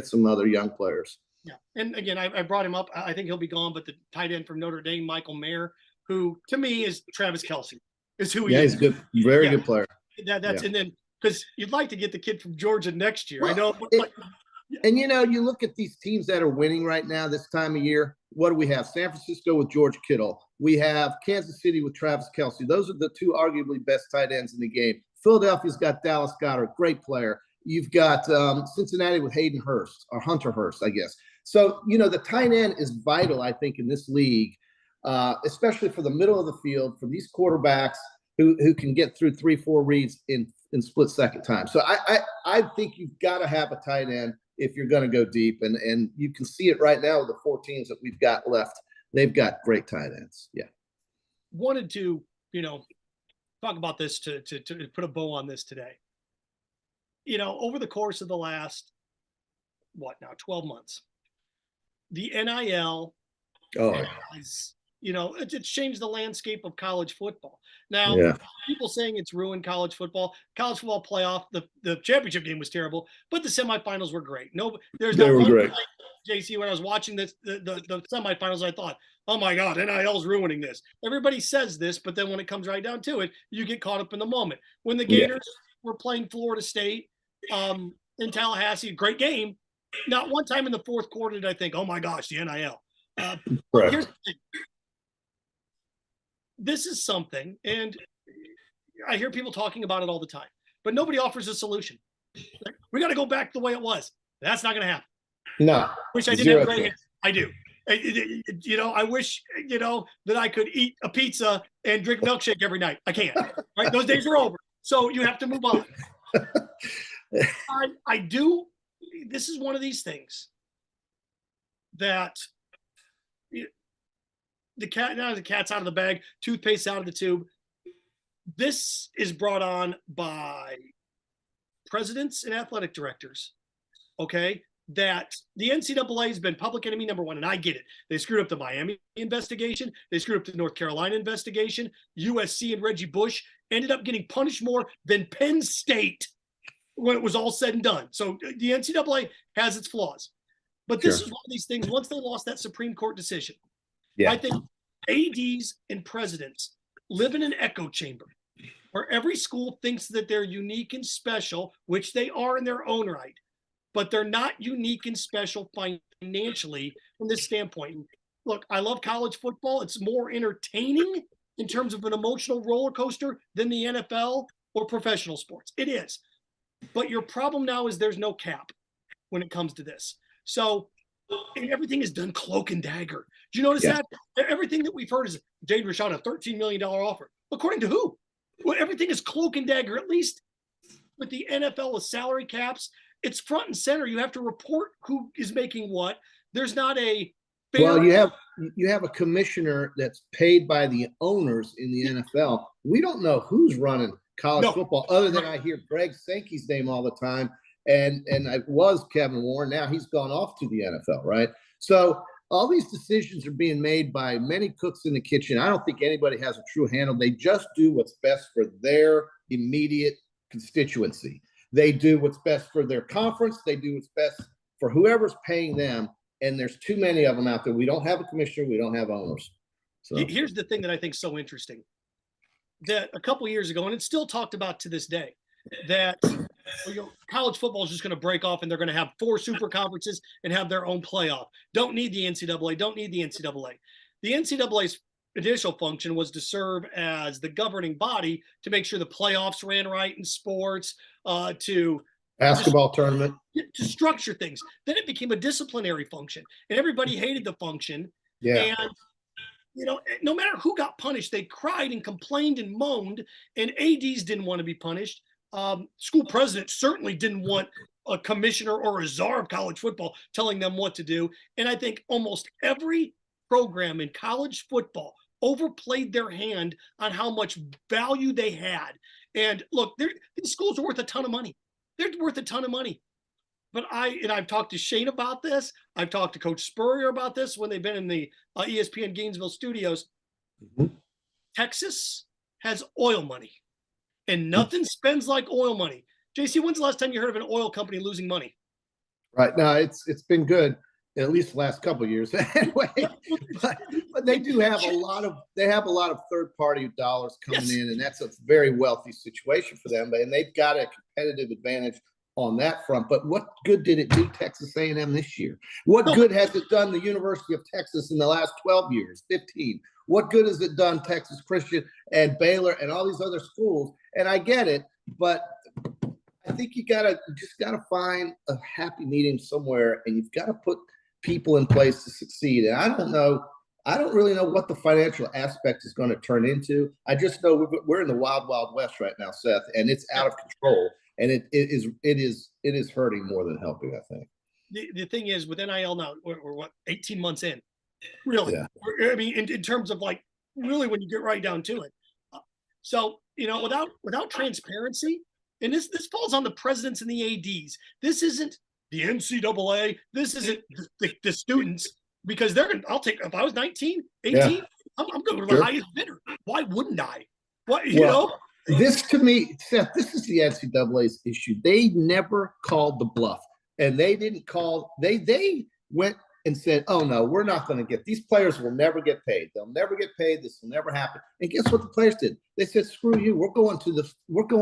some other young players. Yeah, and again, I brought him up. I think he'll be gone, but the tight end from Notre Dame, Michael Mayer, who to me is Travis Kelce, is who he is. He's good, very good player. That's and then because you'd like to get the kid from Georgia next year. Well, I know, and you look at these teams that are winning right now this time of year. What do we have? San Francisco with George Kittle, We have Kansas City with Travis Kelce. Those are the two arguably best tight ends in the game. Philadelphia's got Dallas Goedert, great player. You've got Cincinnati with Hayden Hurst, or Hunter Hurst, I guess. So, the tight end is vital, I think, in this league, especially for the middle of the field, for these quarterbacks who can get through 3-4 reads in split-second time. So I think you've got to have a tight end if you're going to go deep, and you can see it right now with the 4 teams that we've got left. They've got great tight ends. Yeah. Wanted to, talk about this to put a bow on this today. Over the course of the last, 12 months, the NIL has, it's changed the landscape of college football. Now, people saying it's ruined college football. College football playoff, the championship game was terrible, but the semifinals were great. There's not one play, JC, when I was watching the semifinals, I thought, oh my God, NIL's ruining this. Everybody says this, but then when it comes right down to it, you get caught up in the moment. When the Gators were playing Florida State in Tallahassee, great game. Not one time in the fourth quarter did I think, oh my gosh, the NIL. Here's the thing. This is something, and I hear people talking about it all the time, but nobody offers a solution. Like, we got to go back the way it was. That's not going to happen. No. Wish I didn't have great hands. I do. I wish, that I could eat a pizza and drink milkshake every night. I can't. Right? Those days are over. So you have to move on. I do. This is one of these things that the cat's out of the bag, toothpaste out of the tube. This is brought on by presidents and athletic directors, okay, that the NCAA has been public enemy number one, and I get it. They screwed up the Miami investigation. They screwed up the North Carolina investigation. USC and Reggie Bush ended up getting punished more than Penn State when it was all said and done. So the NCAA has its flaws. But this is one of these things, once they lost that Supreme Court decision, I think ADs and presidents live in an echo chamber where every school thinks that they're unique and special, which they are in their own right, but they're not unique and special financially from this standpoint. Look, I love college football. It's more entertaining in terms of an emotional roller coaster than the NFL or professional sports. It is. But your problem now is there's no cap when it comes to this. So everything is done cloak and dagger. Do you notice that? Everything that we've heard is Jade Rashad, a $13 million offer. According to who? Well, everything is cloak and dagger, at least with the NFL with salary caps. It's front and center. You have to report who is making what. There's not a fair. Well, you have a commissioner that's paid by the owners in the NFL. We don't know who's running college football other than I hear Greg Sankey's name all the time. And it was Kevin Warren. Now he's gone off to the NFL, right? So all these decisions are being made by many cooks in the kitchen. I don't think anybody has a true handle. They just do what's best for their immediate constituency. They do what's best for their conference. They do what's best for whoever's paying them. And there's too many of them out there. We don't have a commissioner. We don't have owners. So here's the thing that I think is so interesting. That a couple years ago, and it's still talked about to this day, that college football is just going to break off and they're going to have 4 super conferences and have their own playoff. Don't need the NCAA. Don't need the NCAA. The NCAA's initial function was to serve as the governing body to make sure the playoffs ran right in sports, to basketball tournament, to structure things. Then it became a disciplinary function, and everybody hated the function. Yeah. And no matter who got punished, they cried and complained and moaned, and ADs didn't want to be punished. School presidents certainly didn't want a commissioner or a czar of college football telling them what to do. And I think almost every program in college football overplayed their hand on how much value they had. And look, these schools are worth a ton of money. They're worth a ton of money. But I've talked to Shane about this. I've talked to Coach Spurrier about this when they've been in the ESPN Gainesville studios. Mm-hmm. Texas has oil money, and nothing spends like oil money. JC, when's the last time you heard of an oil company losing money? Right. No, it's been good, at least the last couple of years anyway. But they do have a lot of third-party dollars coming in, and that's a very wealthy situation for them. And they've got a competitive advantage on that front. But what good did it do Texas A&M this year? What good has it done the University of Texas in the last 12 years, 15? What good has it done Texas Christian and Baylor and all these other schools? And I get it, but I think you just gotta find a happy medium somewhere, and you've got to put people in place to succeed. And I don't really know what the financial aspect is going to turn into. I just know we're in the wild, wild west right now, Seth, and it's out of control. And it is hurting more than helping, I think. The thing is, with NIL now, we're what, 18 months in? Really? Yeah. I mean, in terms of like, really, when you get right down to it. So, without transparency, and this falls on the presidents and the ADs. This isn't the NCAA. This isn't the students, because if I was 19, 18, I'm going to the highest bidder. Why wouldn't I? What, This, to me, Seth, this is the NCAA's issue. They never called the bluff, and they didn't call. They went and said, "Oh no, we're not going to get these players. Will never get paid. They'll never get paid. This will never happen." And guess what the players did? They said, "Screw you. We're going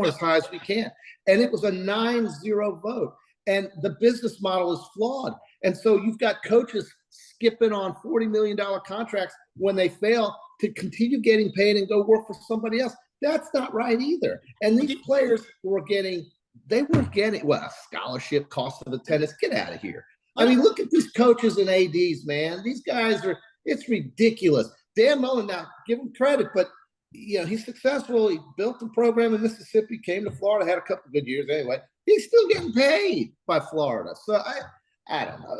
as high as we can." And it was a 9-0 vote. And the business model is flawed. And so you've got coaches skipping on $40 million contracts when they fail to continue getting paid and go work for somebody else. That's not right either. And these players were getting a scholarship, cost of attendance. Get out of here. I mean, look at these coaches and ADs, man. These guys it's ridiculous. Dan Mullen, now give him credit, but he's successful. He built the program in Mississippi, came to Florida, had a couple of good years anyway. He's still getting paid by Florida. So I don't know.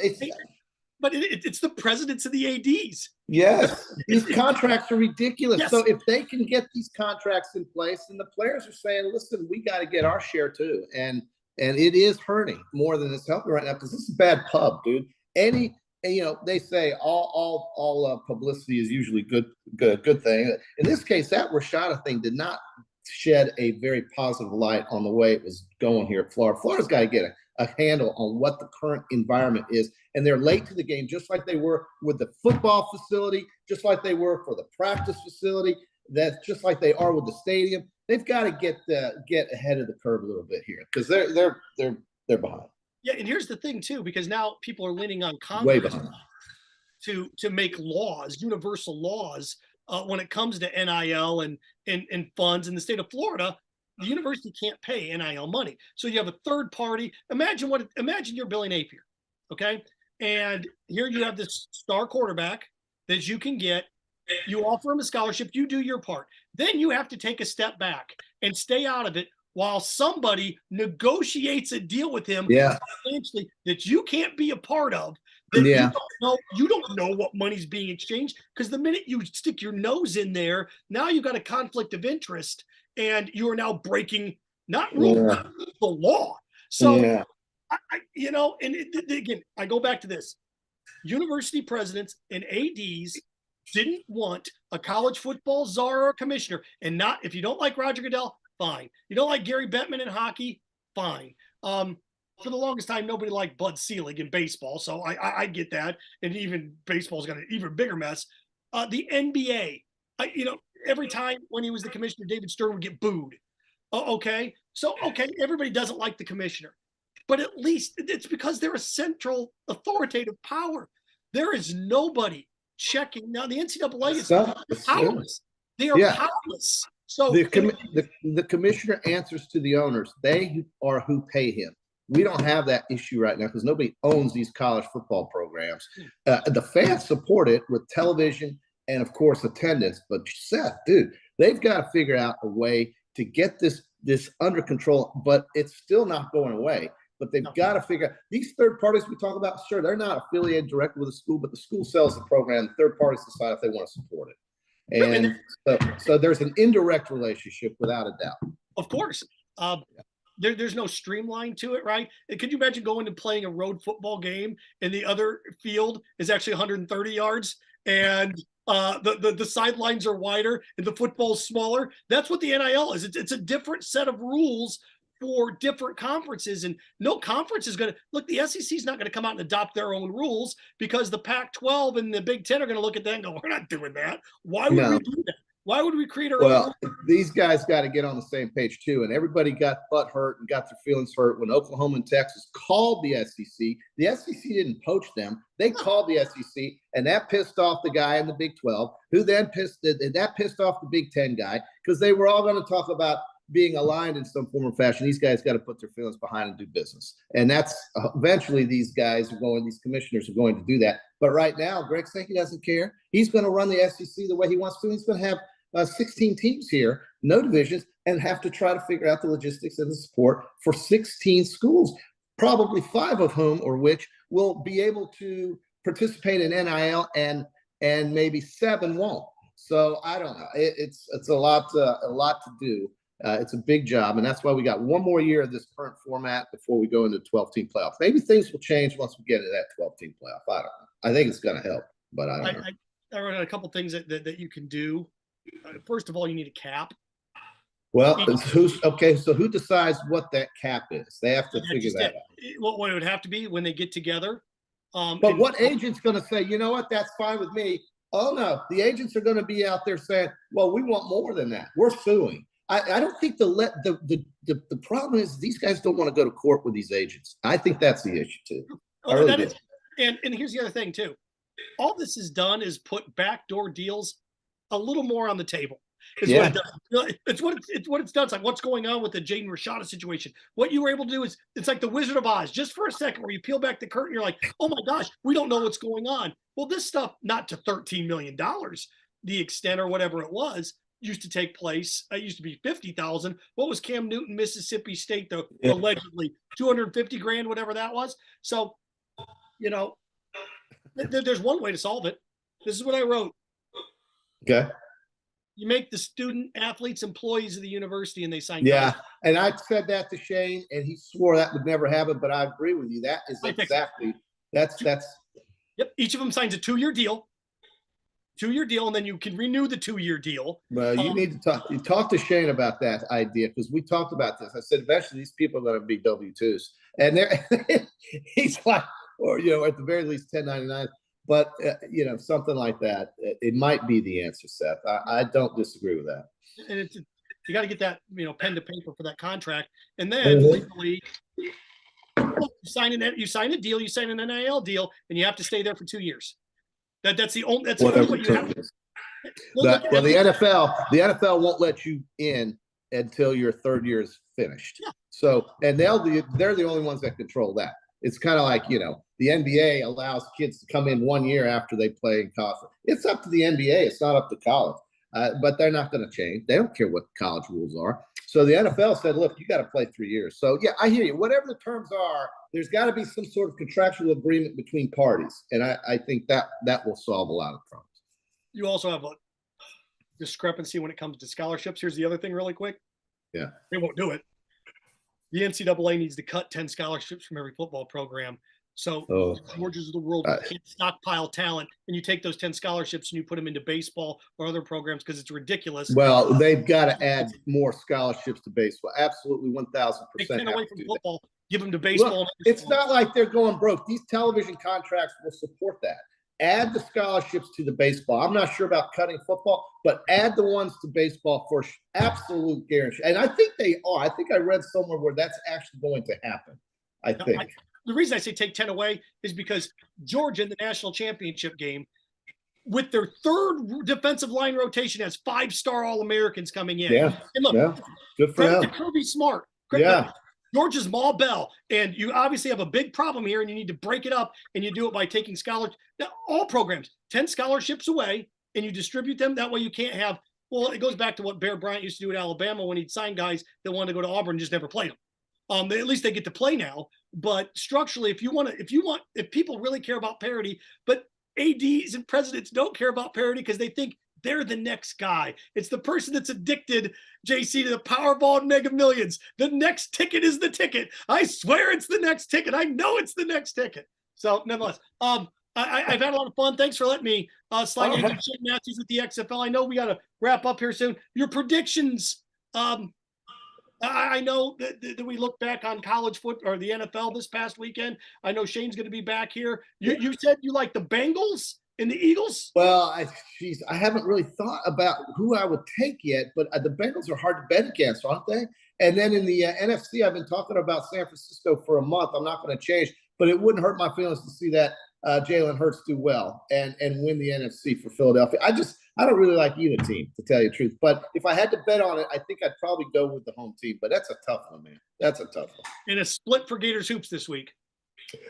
But it's the presidents of the ADs. Yes. These contracts are ridiculous. Yes. So if they can get these contracts in place, and the players are saying, listen, we got to get our share too. And it is hurting more than it's helping right now, because this is a bad pub, dude. They say all publicity is usually good thing. In this case, that Rashada thing did not shed a very positive light on the way it was going here at Florida. Florida's got to get a handle on what the current environment is. And they're late to the game, just like they were with the football facility, just like they were for the practice facility, that's just like they are with the stadium. They've got to get ahead of the curve a little bit here, because they're behind. Yeah, and here's the thing too, because now people are leaning on Way Congress behind. to make laws, universal laws, when it comes to NIL and funds. In the state of Florida, the university can't pay NIL money, so you have a third party. Imagine you're Billy Napier, okay, and here you have this star quarterback that you can get. You offer him a scholarship. You do your part. Then you have to take a step back and stay out of it while somebody negotiates a deal with him financially that you can't be a part of. That you don't know what money's being exchanged, because the minute you stick your nose in there, now you've got a conflict of interest, and you are now breaking not rules, the law. So, again, I go back to this. University presidents and ADs didn't want a college football czar or commissioner, and not, if you don't like Roger Goodell, fine. You don't like Gary Bettman in hockey, fine. For the longest time, nobody liked Bud Selig in baseball, so I get that. And even baseball's got an even bigger mess. The NBA, every time when he was the commissioner, David Stern would get booed. Okay, everybody doesn't like the commissioner, but at least it's because they're a central authoritative power. There is nobody checking. Now the NCAA is powerless. They are powerless. So the commissioner answers to the owners. They are who pay him. We don't have that issue right now because nobody owns these college football programs. The fans support it with television and, of course, attendance. But Seth, dude, they've got to figure out a way to get this under control. But it's still not going away. But they've got to figure out these third parties we talk about. Sure, they're not affiliated directly with the school, but the school sells the program. The third parties decide if they want to support it. And so there's an indirect relationship without a doubt. Of course. There's no streamline to it, right? And could you imagine going and playing a road football game and the other field is actually 130 yards and the sidelines are wider and the football's smaller? That's what the NIL is. It's a different set of rules for different conferences, and no conference is going to look. The SEC is not going to come out and adopt their own rules because the Pac-12 and the Big Ten are going to look at that and go, "We're not doing that. Why would we do that?" Why would we create our Well, own? these guys got to get on the same page too. And everybody got butt hurt and got their feelings hurt when Oklahoma and Texas called the SEC. The SEC didn't poach them. They called the SEC, and that pissed off the guy in the Big 12, who then pissed off the Big 10 guy, because they were all going to talk about being aligned in some form or fashion. These guys got to put their feelings behind and do business. And that's eventually these commissioners are going to do that. But right now, Greg Sankey doesn't care. He's going to run the SEC the way he wants to. He's going to have 16 teams here, no divisions, and have to try to figure out the logistics and the support for 16 schools, probably 5 of whom or which will be able to participate in NIL, and maybe 7 won't. So I don't know. It's a lot to do. It's a big job, and that's why we got one more year of this current format before we go into 12-team playoffs. Maybe things will change once we get into that 12-team playoff. I don't know. I think it's going to help, but I don't know. I wrote out a couple things that you can do. First of all, you need a cap. Well, so who decides what that cap is? They have to figure that out. What it would have to be when they get together. But what agent's going to say, you know what, that's fine with me? Oh, no. The agents are going to be out there saying, well, we want more than that. We're suing. I don't think the problem is these guys don't want to go to court with these agents. I think that's the issue too. And here's the other thing too. All this is done is put backdoor deals a little more on the table. It's what it's done. It's like what's going on with the Jaden Rashada situation. What you were able to do is it's like the Wizard of Oz, just for a second, where you peel back the curtain, you're like, oh my gosh, we don't know what's going on. Well, this stuff, not to $13 million, the extent or whatever it was, used to take place. It used to be $50,000. What was Cam Newton, Mississippi State, though? Yeah. Allegedly $250,000, whatever that was. So, there's one way to solve it. This is what I wrote. Okay. You make the student athletes employees of the university, and they sign. Yeah, and I said that to Shane, and he swore that would never happen. But I agree with you. That is exactly that's. Yep. Each of them signs a 2-year deal. 2-year deal, and then you can renew the 2-year deal. Well, you need to talk to Shane about that idea, because we talked about this. I said eventually these people are going to be W-2s, and he's like, or at the very least 1099. But something like that, it might be the answer, Seth. I don't disagree with that. And you got to get that pen to paper for that contract, and then legally you sign a deal, you sign an NIL deal, and you have to stay there for 2 years. That's the only what you have to. Well, the NFL won't let you in until your 3rd year is finished. Yeah. So, and they're the only ones that control that. It's kind of like, the NBA allows kids to come in 1 year after they play in college. It's up to the NBA. It's not up to college. But they're not going to change. They don't care what college rules are. So the NFL said, look, you got to play 3 years. So, yeah, I hear you. Whatever the terms are, there's got to be some sort of contractual agreement between parties. And I think that will solve a lot of problems. You also have a discrepancy when it comes to scholarships. Here's the other thing really quick. Yeah. They won't do it. The NCAA needs to cut 10 scholarships from every football program. So Georgias of the world can't stockpile talent, and you take those 10 scholarships and you put them into baseball or other programs because it's ridiculous. Well, they've got to add more scholarships to baseball. Absolutely, 1,000%. Take 10 away from football, give them to baseball. Look, it's not like they're going broke. These television contracts will support that. Add the scholarships to the baseball. I'm not sure about cutting football, but add the ones to baseball for absolute guarantee. And I think they are. I think I read somewhere where that's actually going to happen. I think. The reason I say take 10 away is because Georgia in the national championship game, with their 3rd defensive line rotation, has 5-star All-Americans coming in. Yeah. And look, good for them. Kirby Smart. Georgia's Maul Bell. And you obviously have a big problem here, and you need to break it up, and you do it by taking scholarships. Now, all programs, 10 scholarships away, and you distribute them. That way you can't have, well, it goes back to what Bear Bryant used to do at Alabama when he'd sign guys that wanted to go to Auburn and just never played them. At least they get to play now. But structurally, if people really care about parity, but ADs and presidents don't care about parity because they think they're the next guy. It's the person that's addicted, JC, to the Powerball and Mega Millions. The next ticket is the ticket. I swear it's the next ticket. I know it's the next ticket. So nonetheless, I've had a lot of fun. Thanks for letting me slide into Shane Matthews with the XFL. I know we got to wrap up here soon. Your predictions. I know that we look back on college football or the NFL this past weekend. I know Shane's going to be back here. You said you like the Bengals in the Eagles? Well, I haven't really thought about who I would take yet, but the Bengals are hard to bet against, aren't they? And then in the NFC, I've been talking about San Francisco for a month. I'm not going to change, but it wouldn't hurt my feelings to see that Jalen Hurts do well and win the NFC for Philadelphia. I don't really like either team, to tell you the truth. But if I had to bet on it, I think I'd probably go with the home team. But that's a tough one, man. That's a tough one. And a split for Gators hoops this week.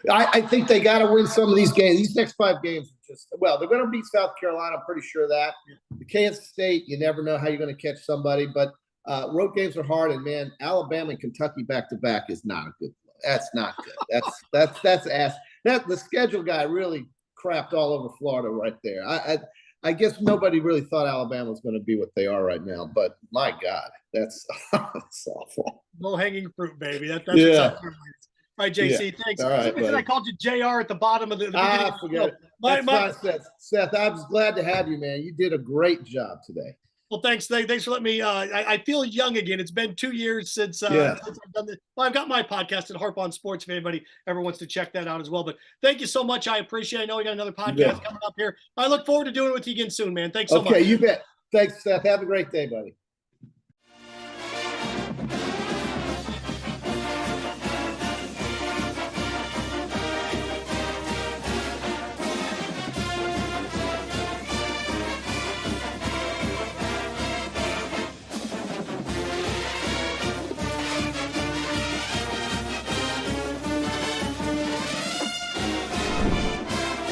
I think they got to win some of these games. These next 5 games are just, well, they're going to beat South Carolina. I'm pretty sure of that. The Kansas State, you never know how you're going to catch somebody. But road games are hard. And, man, Alabama and Kentucky back-to-back is not a good – that's not good. That's ass. The schedule guy really crapped all over Florida right there. I guess nobody really thought Alabama was going to be what they are right now. But, my God, that's awful. Low-hanging fruit, baby. That's yeah. All right, JC, thanks. All right, I called you JR at the bottom of the beginning. Forget it. That's fine, Seth, I was glad to have you, man. You did a great job today. Well, thanks for letting me. I feel young again. It's been 2 years since I've done this. Well, I've got my podcast at Harp On Sports if anybody ever wants to check that out as well. But thank you so much. I appreciate it. I know we got another podcast coming up here. I look forward to doing it with you again soon, man. Thanks so much. Okay, you bet. Thanks, Seth. Have a great day, buddy.